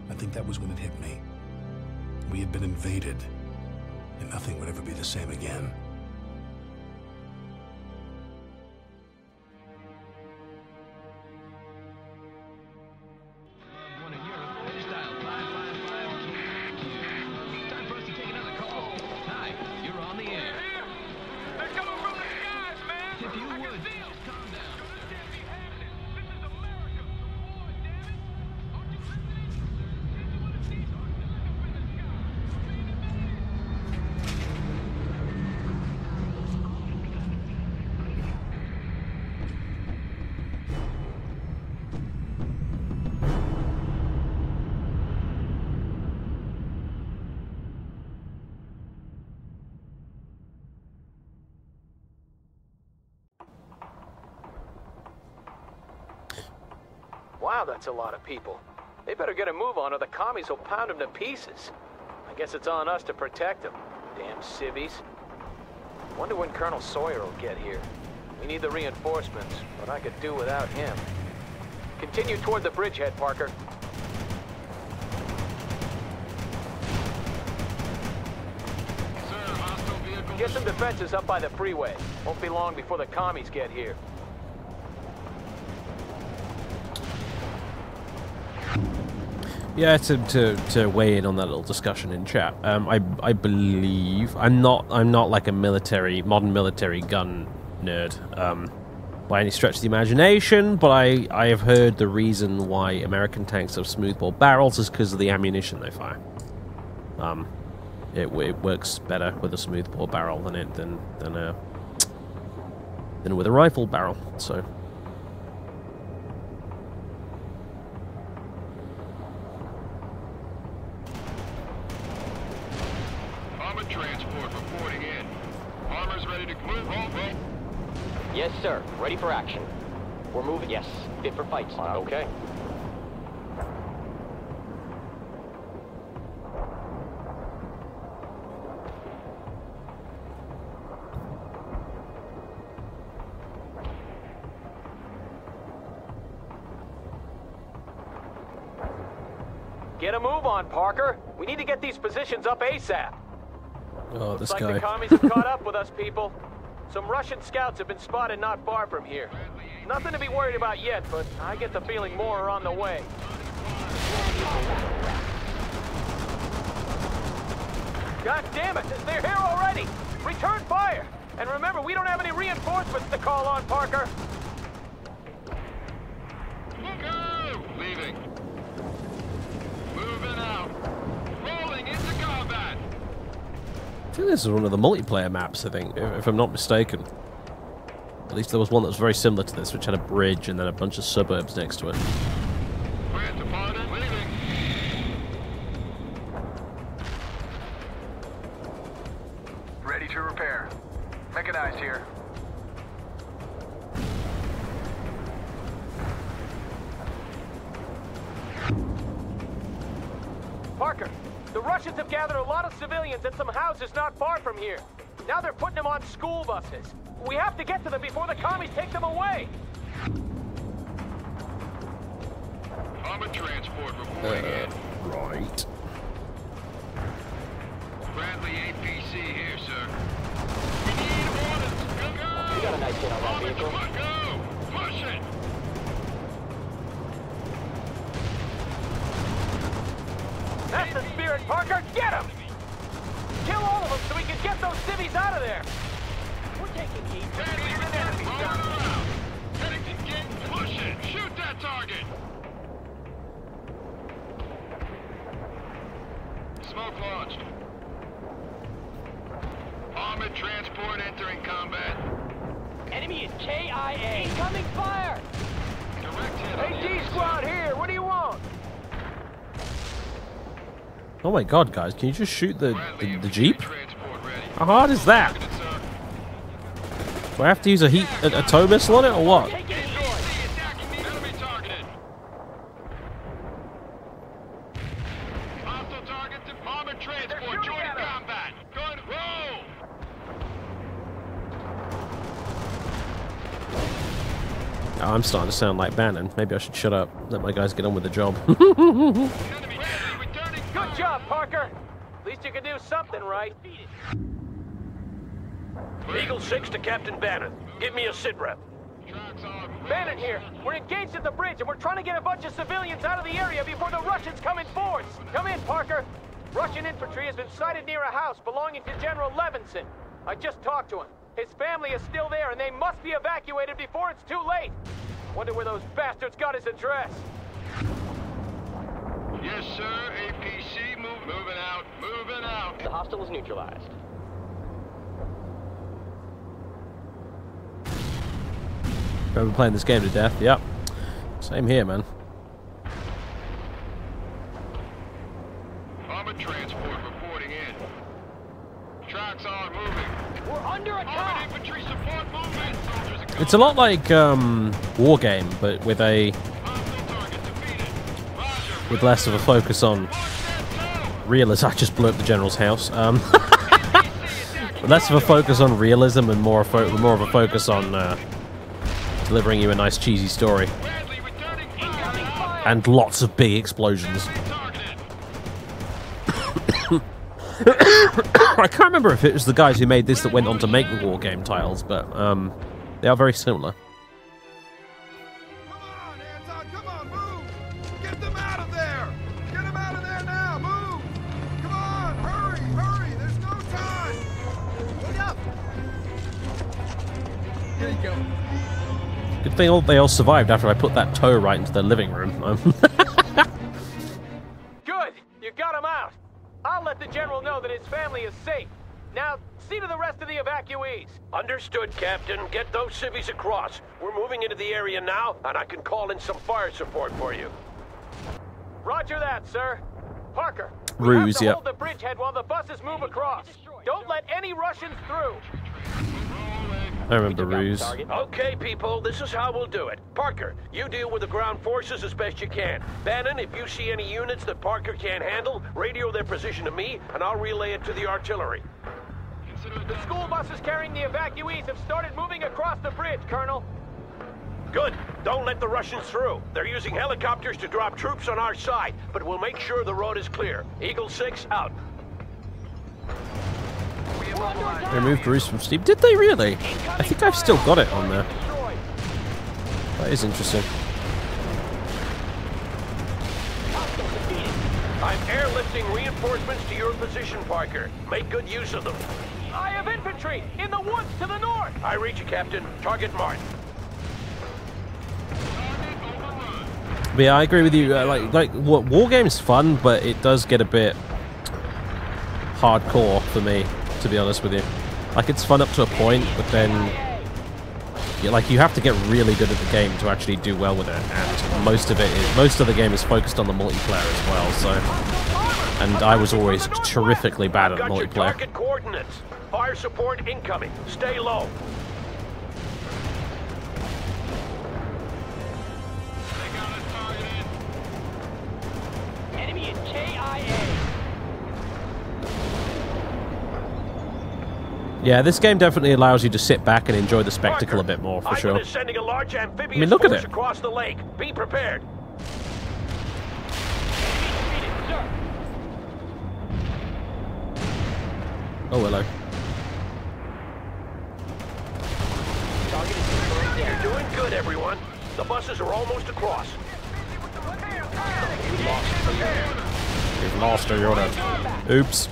Speaker 13: I think that was when it hit me. We had been invaded, and nothing would ever be the same again.
Speaker 14: Wow, that's a lot of people. They better get a move on or the commies will pound them to pieces. I guess it's on us to protect them. Damn civvies. Wonder when Colonel Sawyer will get here. We need the reinforcements, but I could do without him. Continue toward the bridgehead, Parker. Get some defenses up by the freeway. Won't be long before the commies get here.
Speaker 1: Yeah, to weigh in on that little discussion in chat. I believe I'm not like a modern military gun nerd by any stretch of the imagination, but I have heard the reason why American tanks have smoothbore barrels is because of the ammunition they fire. It works better with a smoothbore barrel than with a rifle barrel. So.
Speaker 15: Yes, sir. Ready for action. We're moving. Yes. Fit for fight.
Speaker 14: Okay. Get a move on, Parker. We need to get these positions up ASAP.
Speaker 1: Oh, this
Speaker 14: Looks
Speaker 1: guy.
Speaker 14: like the commies have caught up with us, people. Some Russian scouts have been spotted not far from here. Nothing to be worried about yet, but I get the feeling more are on the way. God damn it! They're here already! Return fire! And remember, we don't have any reinforcements to call on, Parker!
Speaker 11: Go! Leaving. Moving out. Rolling into combat.
Speaker 1: I think this is one of the multiplayer maps, I think, if I'm not mistaken. At least there was one that was very similar to this, which had a bridge and then a bunch of suburbs next to it.
Speaker 11: Ready to repair. Mechanized here.
Speaker 14: Parker, the Russians have gathered a lot of civilians at some houses not far from here. Now they're putting them on school buses. We have to get to them before the commies take them away.
Speaker 11: Armored transport reporting in.
Speaker 1: Right.
Speaker 11: Bradley APC here, sir. We need orders. Go!
Speaker 15: We got a nice hit on that vehicle.
Speaker 11: Go! Push it!
Speaker 14: That's the spirit, Parker! Get him! Kill all of them so we can get those civvies out of there! We're taking heat. These are enemies down there. KIA! Incoming fire! Hey, D-Squad here! What do you want?
Speaker 1: Oh my god, guys, can you just shoot the Jeep? How hard is that? Do I have to use a tow missile on it, or what? Oh, I'm starting to sound like Bannon. Maybe I should shut up. Let my guys get on with the job.
Speaker 14: Good job, Parker. At least you can do something right.
Speaker 17: Eagle 6 to Captain Bannon. Give me a sit rep.
Speaker 14: Bannon here. We're engaged at the bridge, and we're trying to get a bunch of civilians out of the area before the Russians come in force. Come in, Parker. Russian infantry has been sighted near a house belonging to General Levinson. I just talked to him. His family is still there, and they must be evacuated before it's too late. Wonder where those bastards got his address.
Speaker 11: Yes, sir. APC, moving out. Moving out.
Speaker 15: The hostile is neutralized.
Speaker 1: I've been playing this game to death. Yep. Same here, man.
Speaker 11: Armored transport reporting in. Tracks are moving.
Speaker 14: We're under attack.
Speaker 11: Infantry support movement.
Speaker 1: It's a lot like War Game, but with less of a focus on realism. I just blew up the general's house. Less of a focus on realism and more of a focus on delivering you a nice cheesy story. And lots of big explosions. I can't remember if it was the guys who made this that went on to make the War Game titles, but they are very similar.
Speaker 5: Come on, Anton, come on, move! Get them out of there! Get them out of there now, move! Come on, hurry, hurry, there's no time! Wait up! Here you go.
Speaker 1: Good thing they all survived after I put that tow right into their living room.
Speaker 14: Good! You got him out! I'll let the General know that his family is safe. Now, see to the rest of the evacuees.
Speaker 17: Understood, Captain. Get those civvies across. We're moving into the area now, and I can call in some fire support for you.
Speaker 14: Roger that, sir. Parker,
Speaker 1: Ruse,
Speaker 14: hold the bridgehead while the buses move across. Don't let any Russians through.
Speaker 1: I remember Ruse.
Speaker 17: Okay, people, this is how we'll do it. Parker, you deal with the ground forces as best you can. Bannon, if you see any units that Parker can't handle, radio their position to me, and I'll relay it to the artillery.
Speaker 14: The school buses carrying the evacuees have started moving across the bridge, Colonel.
Speaker 17: Good. Don't let the Russians through. They're using helicopters to drop troops on our side, but we'll make sure the road is clear. Eagle 6, out.
Speaker 1: They removed Ruse from Steam. Did they really? I think I've still got it on there. That is interesting.
Speaker 17: I'm airlifting reinforcements to your position, Parker. Make good use of them.
Speaker 14: I have infantry in the woods to the north.
Speaker 17: I read you, Captain. Target marked.
Speaker 1: But yeah, I agree with you. War Game's fun, but it does get a bit hardcore for me, to be honest with you. Like, it's fun up to a point, but then you have to get really good at the game to actually do well with it. And most of the game is focused on the multiplayer as well. So, and I was always terrifically bad at multiplayer.
Speaker 17: Target coordinates. Fire support incoming. Stay low.
Speaker 14: Enemy is KIA.
Speaker 1: Yeah, this game definitely allows you to sit back and enjoy the spectacle a bit more, for sure.
Speaker 17: Is sending a large amphibious
Speaker 1: I mean, look at
Speaker 17: force
Speaker 1: it.
Speaker 17: across the lake. Be prepared.
Speaker 1: Oh, hello.
Speaker 17: You're doing good, everyone. The buses are almost across.
Speaker 1: We've lost our unit. Oops.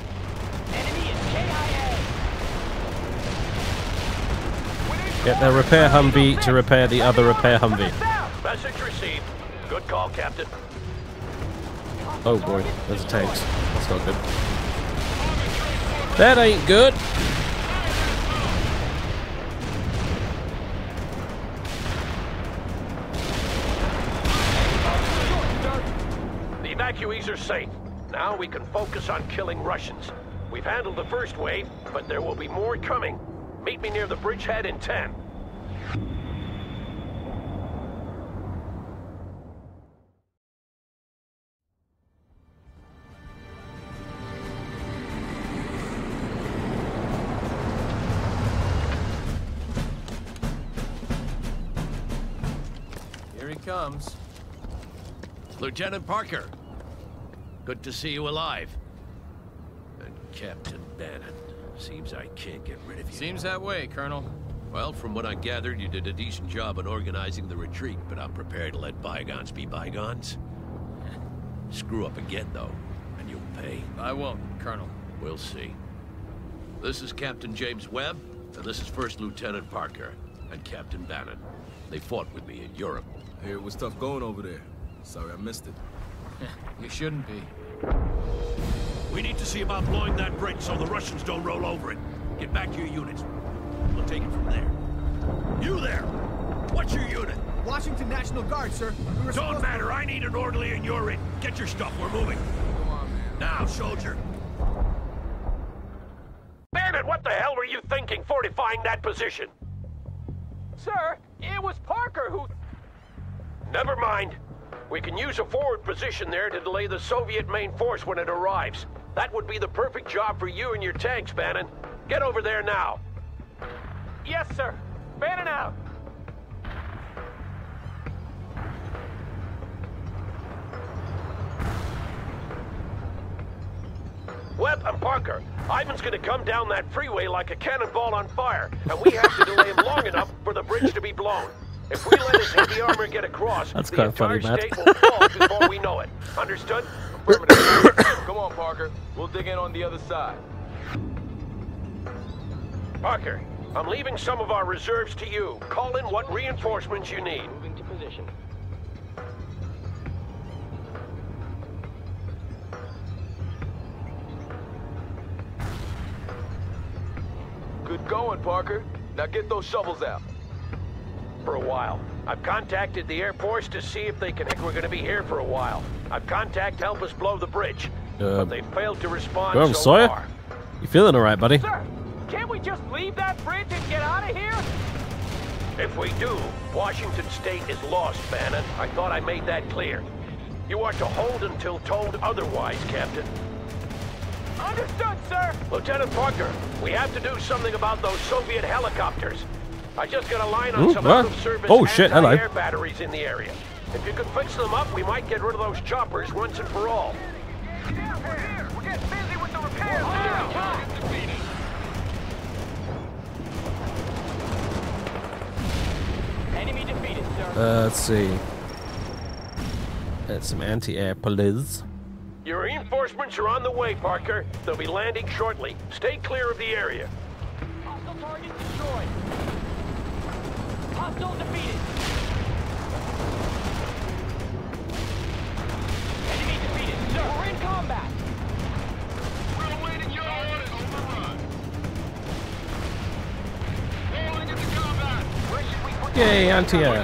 Speaker 1: Get their repair Humvee to repair the other repair Humvee.
Speaker 17: Message received. Good call, Captain.
Speaker 1: Oh boy, there's a tanks. That's not good. That ain't good.
Speaker 17: evacuees are safe. Now we can focus on killing Russians. We've handled the first wave, but there will be more coming. Meet me near the bridgehead in 10.
Speaker 19: Here he comes. Lieutenant Parker. Good to see you alive. And Captain Bannon. Seems I can't get rid of you.
Speaker 20: Seems that way, Colonel.
Speaker 19: Well, from what I gathered, you did a decent job in organizing the retreat, but I'm prepared to let bygones be bygones. Screw up again, though, and you'll pay.
Speaker 20: I won't, Colonel.
Speaker 19: We'll see. This is Captain James Webb, and this is First Lieutenant Parker and Captain Bannon. They fought with me in Europe.
Speaker 20: I hear it was tough going over there. Sorry I missed it. You shouldn't be.
Speaker 19: We need to see about blowing that bridge so the Russians don't roll over it. Get back to your units. We'll take it from there. You there! What's your unit?
Speaker 14: Washington National Guard, sir.
Speaker 19: Don't matter. I need an orderly and you're in. Get your stuff. We're moving.
Speaker 20: Come on, man.
Speaker 19: Now, soldier.
Speaker 17: Bannon, what the hell were you thinking fortifying that position?
Speaker 14: Sir, it was Parker who...
Speaker 17: Never mind. We can use a forward position there to delay the Soviet main force when it arrives. That would be the perfect job for you and your tanks, Bannon. Get over there now.
Speaker 14: Yes, sir. Bannon out.
Speaker 17: Webb and Parker, Ivan's gonna come down that freeway like a cannonball on fire, and we have to delay him long enough for the bridge to be blown. If we let his heavy armor get across,
Speaker 1: That's
Speaker 17: the
Speaker 1: kind of funny,
Speaker 17: entire
Speaker 1: Matt.
Speaker 17: state will fall before we know it. Understood?
Speaker 2: Come on, Parker. We'll dig in on the other side.
Speaker 17: Parker, I'm leaving some of our reserves to you. Call in what reinforcements you need.
Speaker 15: Moving to position.
Speaker 2: Good going, Parker. Now get those shovels out.
Speaker 17: For a while. I've contacted the Air Force to see if they can... We're going to be here for a while. I've contacted help us blow the bridge, but they failed to respond so
Speaker 1: Sawyer?
Speaker 17: far.
Speaker 1: You feeling alright, buddy?
Speaker 14: Sir, can't we just leave that bridge and get out of here?
Speaker 17: If we do, Washington State is lost, Bannon. I thought I made that clear. You are to hold until told otherwise, Captain.
Speaker 14: Understood, sir.
Speaker 17: Lieutenant Parker, we have to do something about those Soviet helicopters. I just got a line on some out-of-service anti-air batteries in the area. If you could fix them up, we might get rid of those choppers once and for all.
Speaker 14: Yeah, we're here. We're getting busy with the repairs now. Enemy defeated, sir.
Speaker 1: Let's see. That's some anti-air, please.
Speaker 17: Your reinforcements are on the way, Parker. They'll be landing shortly. Stay clear of the area.
Speaker 14: Hostile target destroyed. Hostile defeated. Enemy defeated, sir. We're in combat.
Speaker 9: We're awaiting your orders. Overrun. Rolling into combat.
Speaker 14: Where should we put
Speaker 1: Yay, anti-air.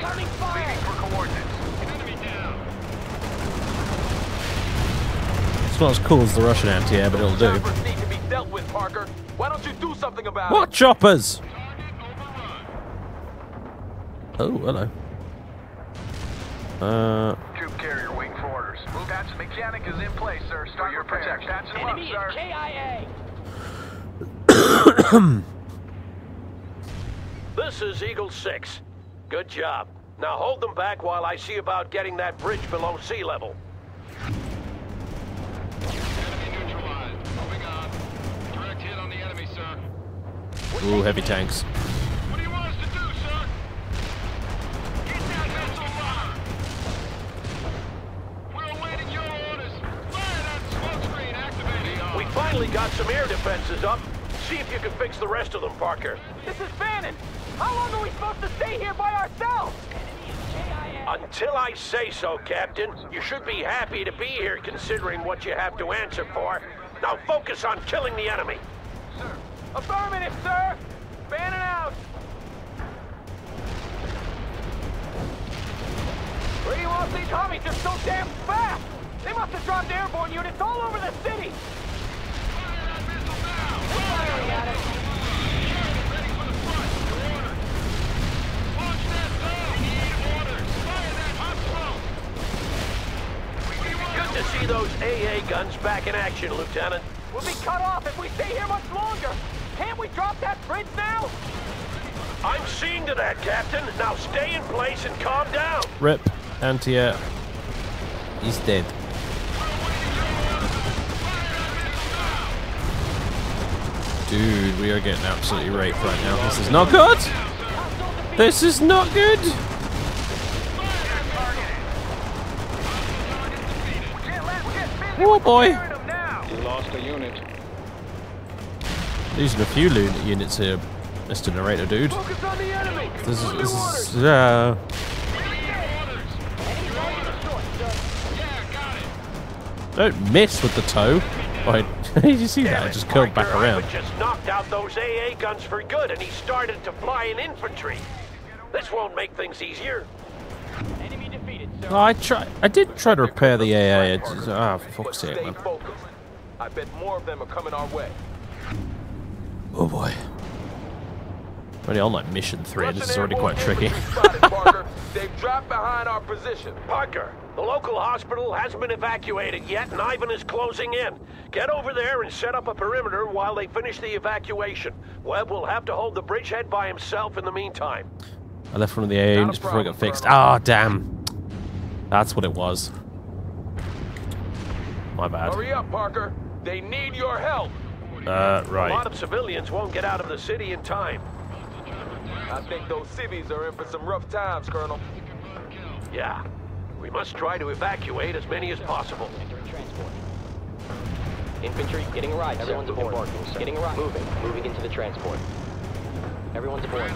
Speaker 14: incoming fire?
Speaker 9: For coordinates. Enemy down.
Speaker 1: It's not as cool as the Russian anti-air, but it'll do.
Speaker 2: Choppers need to be dealt with, Parker. Why don't you do something about
Speaker 1: What
Speaker 2: it?
Speaker 1: choppers? Oh, hello.
Speaker 11: Troop carrier waiting for orders. That's mechanic is in place, sir. Start your protection. That's him up,
Speaker 14: Enemy is
Speaker 11: sir.
Speaker 14: KIA.
Speaker 17: This is Eagle 6. Good job. Now hold them back while I see about getting that bridge below sea level.
Speaker 9: Enemy neutralized. Moving on. Direct hit on the enemy, sir.
Speaker 1: Ooh, heavy tanks.
Speaker 9: What do you want us to do, sir? Get that missile runner! We're awaiting your orders. Fire that smoke screen activated.
Speaker 17: We finally got some air defenses up. See if you can fix the rest of them, Parker.
Speaker 14: This is Bannon. How long are we supposed to stay here by ourselves?
Speaker 17: Until I say so, Captain. You should be happy to be here considering what you have to answer for. Now focus on killing the enemy.
Speaker 14: Sir. Affirmative, sir. Bannon out. Where do you want these Tommies? They're so damn fast. have to drop airborne units all over the city!
Speaker 17: Good to see those AA guns back in action, Lieutenant.
Speaker 14: We'll be cut off if we stay here much longer! Can't we drop that bridge now?
Speaker 17: I'm seeing to that, Captain. Now stay in place and calm down.
Speaker 1: Rip. Anti-air. He's dead. Dude, we are getting absolutely raped right now. This is not good! This is not good! Oh boy!
Speaker 21: You lost a unit.
Speaker 1: Losing a few units here, Mr. Narrator dude. This is Don't miss with the toe. Wait, did you see that? I just curled back around.
Speaker 17: Just knocked out those AA guns for good, and he started to fly in infantry. This won't make things easier.
Speaker 14: Enemy defeated, sir.
Speaker 1: I did try to repair the AA. For fuck's sake, man.
Speaker 2: I bet more of them are coming our way.
Speaker 1: Oh boy. Already on like mission 3, this is already quite tricky.
Speaker 2: They've dropped behind our position.
Speaker 17: Parker, the local hospital hasn't been evacuated yet, and Ivan is closing in. Get over there and set up a perimeter while they finish the evacuation. Webb will have to hold the bridgehead by himself in the meantime.
Speaker 1: I left one of the AA units before it got fixed. Ah, damn. That's what it was. My bad.
Speaker 2: Hurry up, Parker. They need your help.
Speaker 1: Right.
Speaker 17: A lot of civilians won't get out of the city in time.
Speaker 2: I think those civvies are in for some rough times, Colonel.
Speaker 17: Yeah. We must try to evacuate as many as possible.
Speaker 15: Infantry, getting a ride. Everyone's aboard. Getting a ride. Moving into the transport. Everyone's aboard.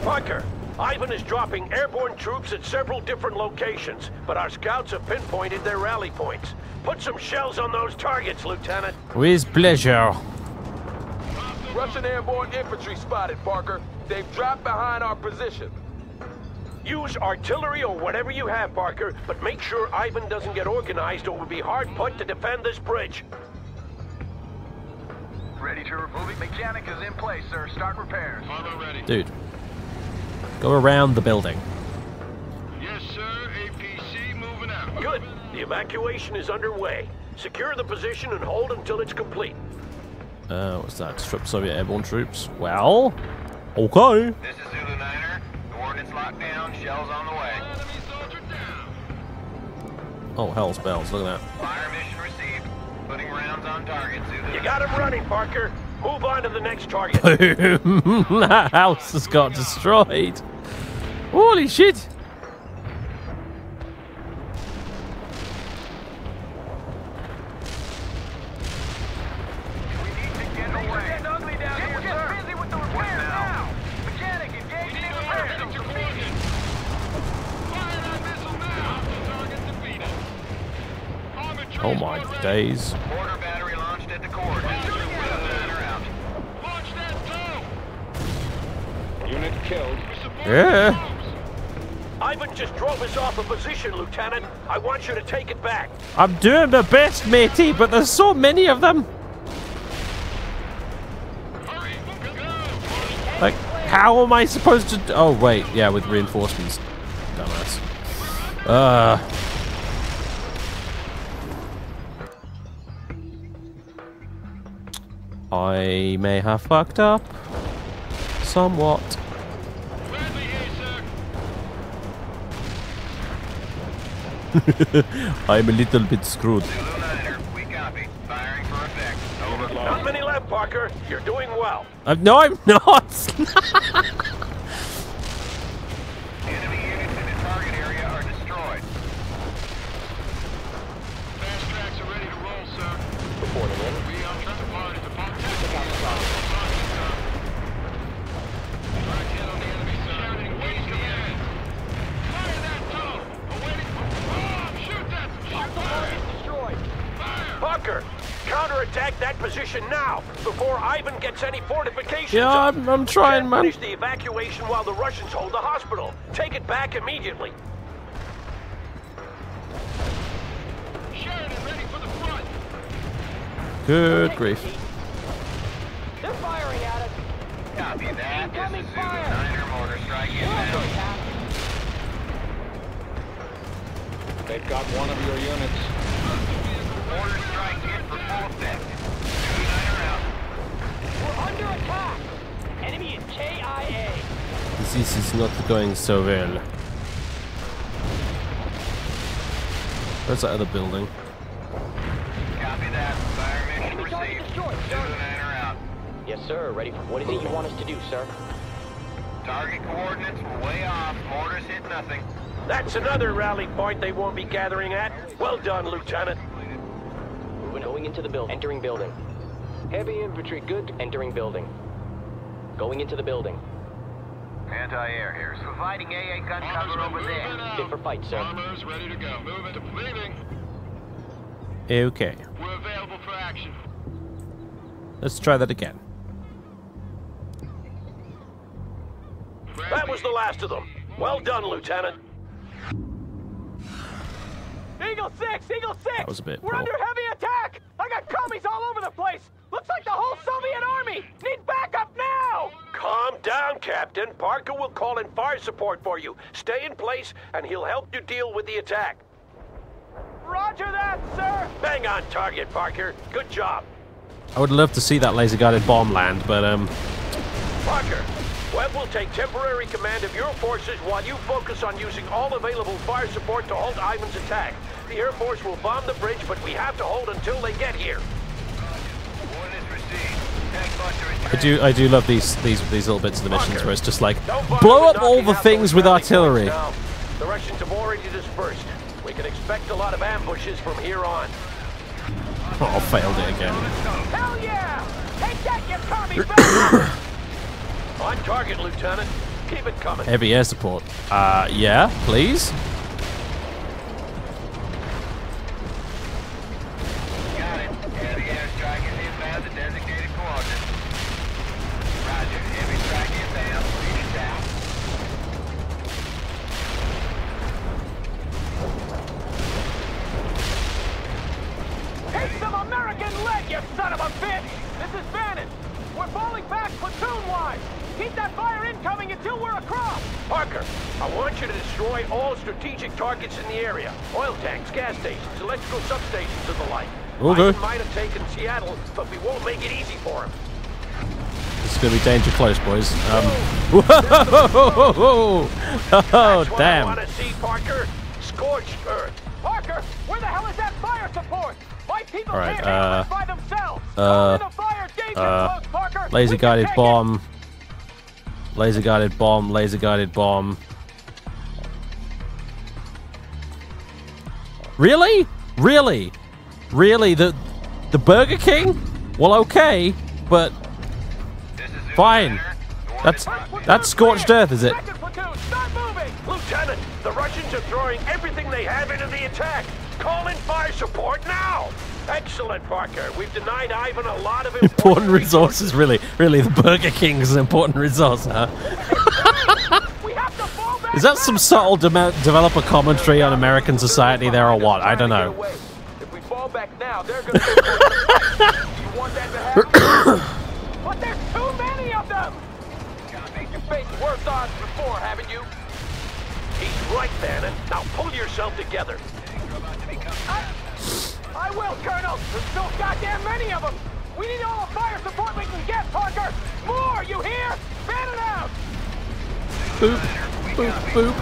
Speaker 17: Parker, Ivan is dropping airborne troops at several different locations, but our scouts have pinpointed their rally points. Put some shells on those targets, Lieutenant.
Speaker 1: With pleasure.
Speaker 2: Russian airborne infantry spotted, Parker. They've dropped behind our position.
Speaker 17: Use artillery or whatever you have, Parker, but make sure Ivan doesn't get organized or we'll be hard put to defend this bridge.
Speaker 11: Ready to remove. Mechanic is in place, sir. Start repairs. Ready.
Speaker 1: Dude. Go around the building.
Speaker 9: Yes, sir. APC moving out.
Speaker 17: Good. The evacuation is underway. Secure the position and hold until it's complete.
Speaker 1: What's that? Disrupt Soviet airborne troops. Well, okay.
Speaker 11: This is Zulu 9er. Coordinates locked down. Shells on the way.
Speaker 1: Oh, hell's bells. Look at that.
Speaker 11: Fire mission received. Putting rounds on target. Zulu.
Speaker 17: You got him running, Parker. Move on to the next target.
Speaker 1: Boom! That house has got destroyed. Holy shit! Oh my days.
Speaker 11: Mortar battery launched at the core. Launch that toe!
Speaker 21: Unit killed.
Speaker 1: Yeah.
Speaker 17: Ivan just drove us off a position, Lieutenant. I want you to take it back.
Speaker 1: I'm doing my best, matey, but there's so many of them. Like, how am I supposed to... Oh, wait. Yeah, with reinforcements. Dumbass. I may have fucked up. Somewhat. I'm a little bit screwed.
Speaker 17: Not many left, Parker. You're doing well.
Speaker 1: No, I'm not.
Speaker 11: Enemy units in the target area are destroyed. Fast tracks are ready to roll, sir.
Speaker 15: Reporting in.
Speaker 11: We are trying to find the
Speaker 17: Parker, counterattack that position now, before Ivan gets any fortifications
Speaker 1: Yeah,
Speaker 17: up.
Speaker 1: I'm trying, man.
Speaker 17: Finish the evacuation while the Russians hold the hospital. Take it back immediately.
Speaker 1: Good grief.
Speaker 14: They're firing at us.
Speaker 11: Copy that.
Speaker 14: Incoming fire.
Speaker 11: Niner mortar strike inbound.
Speaker 21: They've got one of your units.
Speaker 11: Mortar strike hit for full effect. 2 Niner out.
Speaker 14: We're under attack. Enemy is KIA.
Speaker 1: This is not going so well. Where's that other building?
Speaker 11: Copy that. Fire mission received. 2 Niner out.
Speaker 15: Yes, sir. Ready for what is it you want us to do, sir?
Speaker 11: Target coordinates were way off. Mortars hit nothing.
Speaker 17: That's another rally point they won't be gathering at. Well done, Lieutenant.
Speaker 15: Going into the building. Entering building. Heavy infantry, good. Entering building. Going into the building.
Speaker 11: Anti-air here. Providing AA gun cover over there.
Speaker 15: Fit for fight, sir.
Speaker 21: Bombers ready to go. Moving to bleeding.
Speaker 1: Okay.
Speaker 21: We're available for action.
Speaker 1: Let's try that again.
Speaker 17: That was the last of them. Well done, Lieutenant.
Speaker 14: Eagle 6! Eagle 6!
Speaker 1: That was a bit
Speaker 14: We're
Speaker 1: poor.
Speaker 14: under heavy attack! I got commies all over the place! Looks like the whole Soviet army! Need backup now!
Speaker 17: Calm down, Captain. Parker will call in fire support for you. Stay in place, and he'll help you deal with the attack.
Speaker 14: Roger that, sir!
Speaker 17: Bang on target, Parker. Good job.
Speaker 1: I would love to see that laser-guided bomb land, but
Speaker 17: Parker, Webb will take temporary command of your forces while you focus on using all available fire support to halt Ivan's attack. The Air Force will bomb the bridge, but we have to hold until they get here.
Speaker 1: I do love these little bits of the missions where it's just like blow up all the things with artillery.
Speaker 17: The Russians have already dispersed. We can expect a lot of ambushes from here on.
Speaker 1: Oh, failed it again.
Speaker 14: Hell yeah! Take that, you commie bastard!
Speaker 17: On target, Lieutenant. Keep it coming.
Speaker 1: Heavy air support. Yeah, please.
Speaker 11: Got it. Heavy airstrike is inbound to designated coordinates. Roger. Heavy strike inbound. Read it down.
Speaker 14: Take some American lead, you son of a bitch! This is Bannon. We're falling back platoon-wide. Keep that fire incoming until we're across.
Speaker 17: Parker, I want you to destroy all strategic targets in the area. Oil tanks, gas stations, electrical substations, and the like.
Speaker 1: Okay.
Speaker 17: Biden might have taken Seattle, but we won't make it easy for him.
Speaker 1: This is going to be danger close, boys. Whoa! Oh, damn.
Speaker 17: I want to see, Parker. Scorched earth.
Speaker 14: Parker, where the hell is that fire support? My people
Speaker 1: All right,
Speaker 14: can't handle it by themselves. Call in a fire danger close, Parker.
Speaker 1: Laser guided bomb. Laser guided bomb. Laser guided bomb. Really? Really? Really? The Burger King? Well, okay, but fine. That's scorched earth, is it?
Speaker 17: Lieutenant, the Russians are throwing everything they have into the attack. Call in fire support now. Excellent, Parker. We've denied Ivan a lot of
Speaker 1: Important resources, really. Really, the Burger King is an important resource, huh? Is that some subtle developer commentary on American society there or what? I don't know.
Speaker 14: If we fall back now, they're going to... You want that to happen? But there's too many of them! You've faced worse odds before, haven't you?
Speaker 17: He's right, Bannon. Now pull yourself together.
Speaker 14: I will, Colonel! There's so goddamn many of them! We need all the fire support we can get, Parker! More, you hear? Ban it out!
Speaker 1: Boop, boop, boop.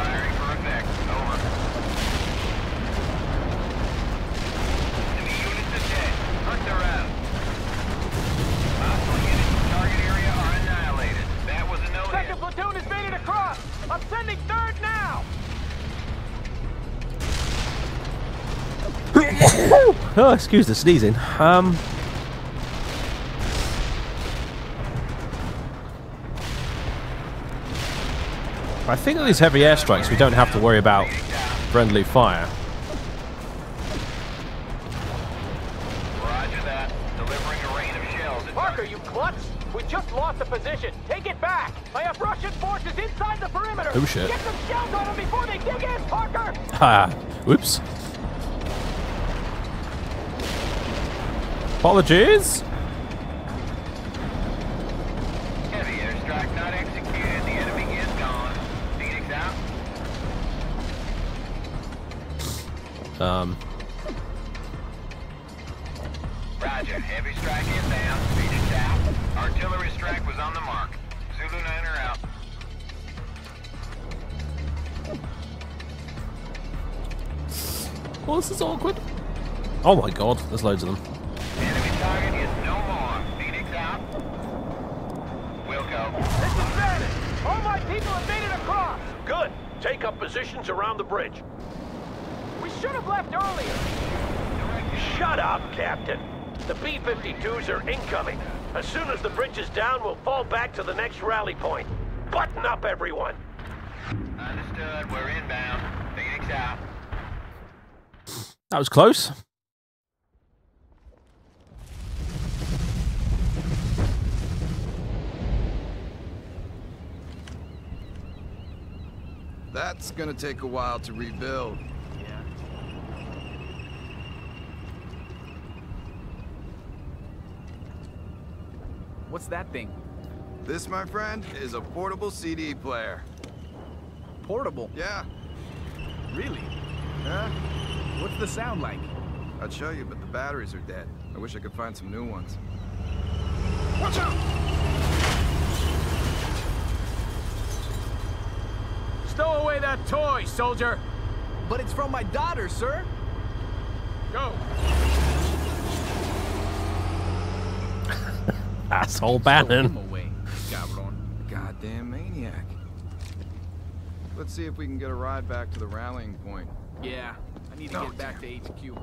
Speaker 14: Second platoon has made it across! I'm sending third now!
Speaker 1: Oh, excuse the sneezing. I think that these heavy airstrikes, we don't have to worry about friendly fire.
Speaker 11: Roger that. Delivering a rain of shells.
Speaker 14: Parker, you klutz! We just lost the position. Take it back. I have Russian forces inside the perimeter.
Speaker 1: Oh shit.
Speaker 14: Get some shells on them before they dig in, Parker!
Speaker 1: Ha! Whoops. Apologies.
Speaker 11: Heavy airstrike not executed. The enemy is gone. Phoenix out. Roger. Heavy strike inbound. Phoenix out. Artillery strike was on the mark. Zulu 9 are out.
Speaker 1: Oh, this is awkward. Oh my god, there's loads of them.
Speaker 11: Enemy target is no more. Phoenix out. Wilco.
Speaker 14: This is Bannon. All my people have made it across.
Speaker 17: Good. Take up positions around the bridge.
Speaker 14: We should have left earlier.
Speaker 17: Shut up, Captain. The B-52s are incoming. As soon as the bridge is down, we'll fall back to the next rally point. Button up, everyone.
Speaker 11: Understood. We're inbound. Phoenix out.
Speaker 1: That was close.
Speaker 5: That's gonna take a while to rebuild.
Speaker 14: Yeah. What's that thing?
Speaker 5: This, my friend, is a portable CD player.
Speaker 14: Portable?
Speaker 5: Yeah.
Speaker 14: Really?
Speaker 5: Huh?
Speaker 14: What's the sound like?
Speaker 5: I'd show you, but the batteries are dead. I wish I could find some new ones.
Speaker 14: Watch out! Stow away that toy, soldier! But it's from my daughter, sir! Go!
Speaker 1: Asshole Bannon.
Speaker 14: Stow him away, cabron.
Speaker 5: Goddamn maniac. Let's see if we can get a ride back to the rallying point.
Speaker 14: Yeah, I need to get back to HQ.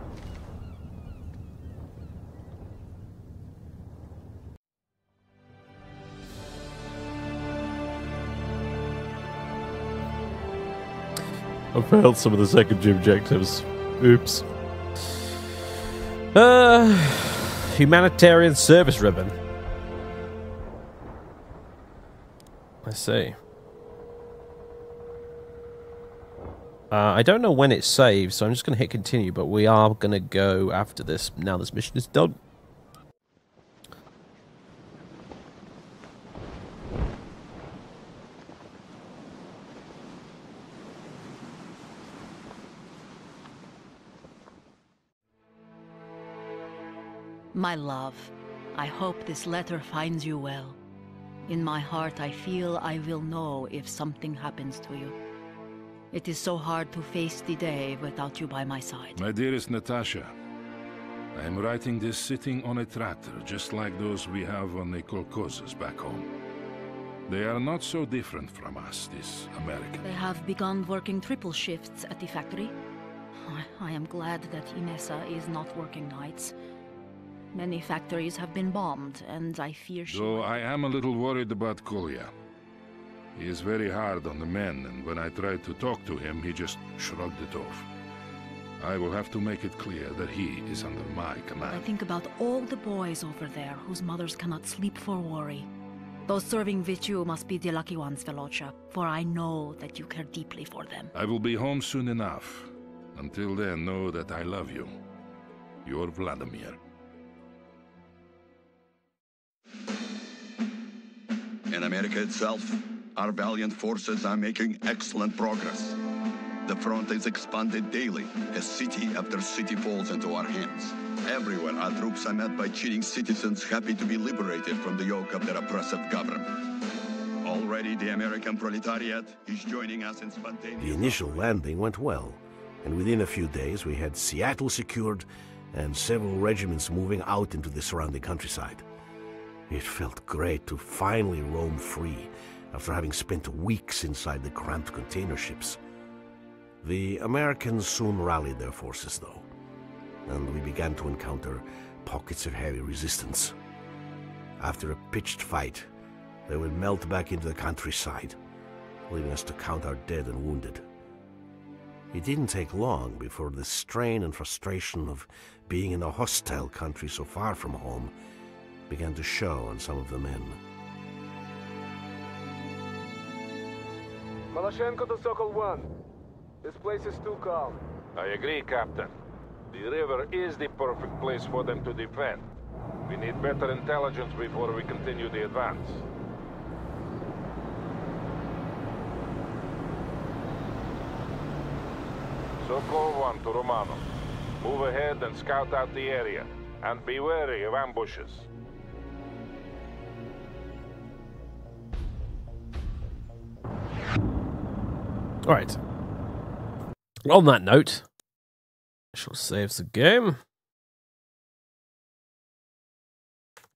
Speaker 1: I failed some of the secondary objectives. Oops. Humanitarian service ribbon. I see. I don't know when it saves, so I'm just going to hit continue, but we are going to go after this, now this mission is done.
Speaker 3: My love, I hope this letter finds you well. In my heart, I feel I will know if something happens to you. It is so hard to face the day without you by my side.
Speaker 6: My dearest Natasha, I am writing this sitting on a tractor, just like those we have on the kolkhozes back home. They are not so different from us, these Americans.
Speaker 3: They have begun working triple shifts at the factory. I am glad that Inessa is not working nights. Many factories have been bombed, and I fear she...
Speaker 6: Though I am a little worried about Kolya. He is very hard on the men, and when I tried to talk to him, he just shrugged it off. I will have to make it clear that he is under my command.
Speaker 3: I think about all the boys over there whose mothers cannot sleep for worry. Those serving with you must be the lucky ones, Velocha, for I know that you care deeply for them.
Speaker 6: I will be home soon enough. Until then, know that I love you. Your Vladimir.
Speaker 22: In America itself, our valiant forces are making excellent progress. The front is expanded daily as city after city falls into our hands. Everywhere, our troops are met by cheering citizens happy to be liberated from the yoke of their oppressive government. Already, the American proletariat is joining us in spontaneous...
Speaker 4: The initial landing went well, and within a few days we had Seattle secured and several regiments moving out into the surrounding countryside. It felt great to finally roam free after having spent weeks inside the cramped container ships. The Americans soon rallied their forces, though, and we began to encounter pockets of heavy resistance. After a pitched fight, they would melt back into the countryside, leaving us to count our dead and wounded. It didn't take long before the strain and frustration of being in a hostile country so far from home began to show on some of the men.
Speaker 23: Maloshenko to Sokol 1. This place is too calm.
Speaker 9: I agree, Captain. The river is the perfect place for them to defend. We need better intelligence before we continue the advance. Sokol 1 to Romano. Move ahead and scout out the area. And be wary of ambushes.
Speaker 1: Alright. On that note, I shall save the game.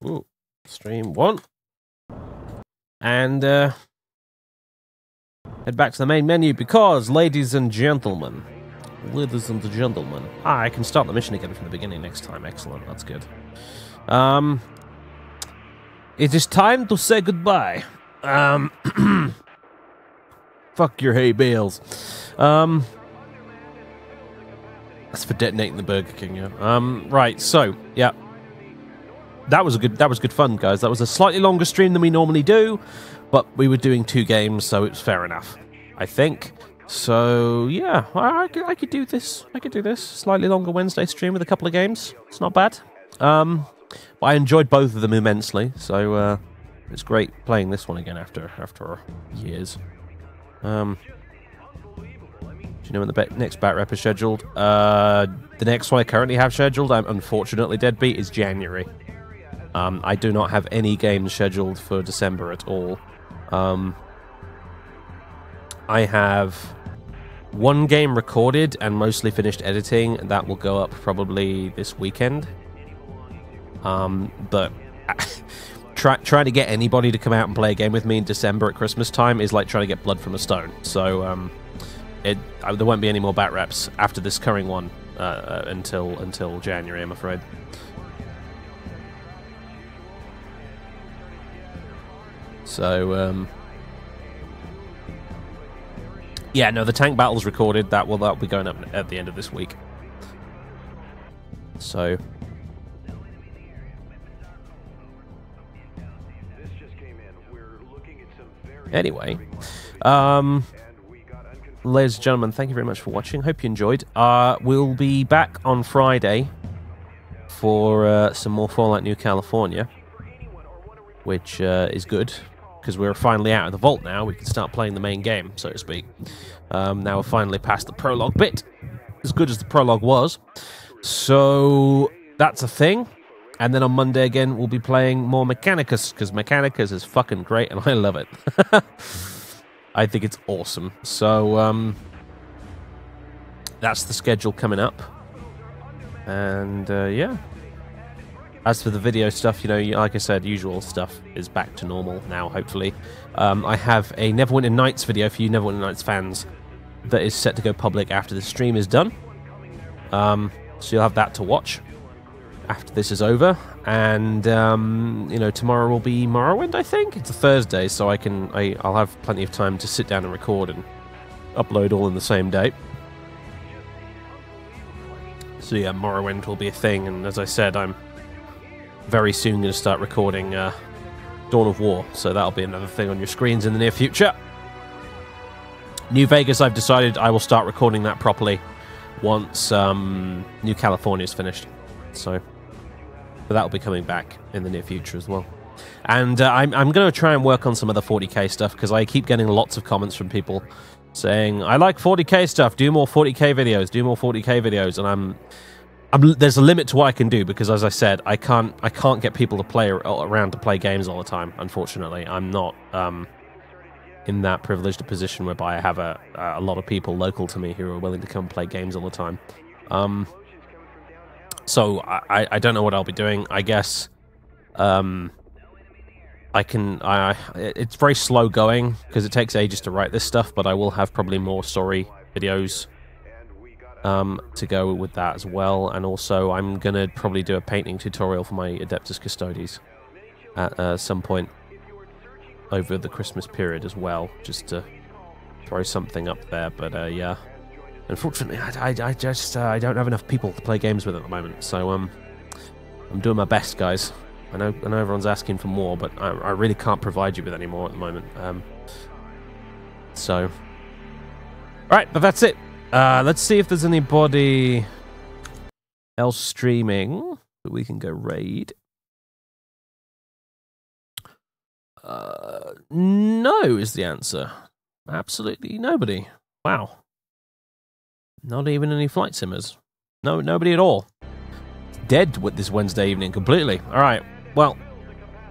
Speaker 1: Ooh, stream 1. And head back to the main menu because, ladies and gentlemen, I can start the mission again from the beginning next time. Excellent, that's good. It is time to say goodbye. Fuck your hay bales. That's for detonating the Burger King, yeah. Right, so, yeah. That was good fun, guys. That was a slightly longer stream than we normally do, but we were doing 2 games, so it was fair enough, I think. So, yeah, I could do this. I could do this. Slightly longer Wednesday stream with a couple of games. It's not bad. But I enjoyed both of them immensely, so it's great playing this one again after years. Do you know when the next bat rep is scheduled? The next one I currently have scheduled, I'm unfortunately deadbeat, is January. I do not have any games scheduled for December at all. I have 1 game recorded and mostly finished editing. That will go up probably this weekend. But trying to get anybody to come out and play a game with me in December at Christmas time is like trying to get blood from a stone. So there won't be any more bat reps after this current one until January, I'm afraid. So yeah, no, the tank battle's recorded. That'll be going up at the end of this week. So anyway, ladies and gentlemen, thank you very much for watching. Hope you enjoyed. We'll be back on Friday for some more Fallout New California, which is good, because we're finally out of the vault now. We can start playing the main game, so to speak. Now we're finally past the prologue bit, as good as the prologue was. So that's a thing. And then on Monday again, we'll be playing more Mechanicus, because Mechanicus is fucking great, and I love it. I think it's awesome. So that's the schedule coming up. And yeah. As for the video stuff, you know, like I said, usual stuff is back to normal now, hopefully. I have a Neverwinter Nights video for you Neverwinter Nights fans that is set to go public after the stream is done. So you'll have that to watch after this is over. And, you know, tomorrow will be Morrowind, I think? It's a Thursday, so I'll have plenty of time to sit down and record and upload all in the same day. So yeah, Morrowind will be a thing, and as I said, I'm very soon going to start recording Dawn of War, so that'll be another thing on your screens in the near future. New Vegas, I've decided I will start recording that properly once New California is finished. So that'll be coming back in the near future as well. And I'm going to try and work on some of the 40k stuff, because I keep getting lots of comments from people saying, I like 40k stuff, do more 40k videos, do more 40k videos, and there's a limit to what I can do, because as I said, I can't get people to play around to play games all the time, unfortunately. I'm not in that privileged a position whereby I have a lot of people local to me who are willing to come play games all the time. So I don't know what I'll be doing. I guess it's very slow going, because it takes ages to write this stuff, but I will have probably more story videos to go with that as well. And also I'm gonna probably do a painting tutorial for my Adeptus Custodes at some point over the Christmas period as well, just to throw something up there. But yeah, unfortunately I don't have enough people to play games with at the moment, so I'm doing my best, guys. I know everyone's asking for more, but I really can't provide you with any more at the moment. So alright, but that's it. Let's see if there's anybody else streaming that we can go raid. No is the answer. Absolutely nobody. Wow. Not even any flight simmers. No, nobody at all. Dead with this Wednesday evening completely. All right. Well,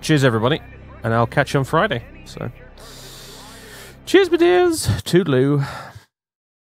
Speaker 1: cheers everybody, and I'll catch you on Friday. So, cheers, my dears. Toodaloo.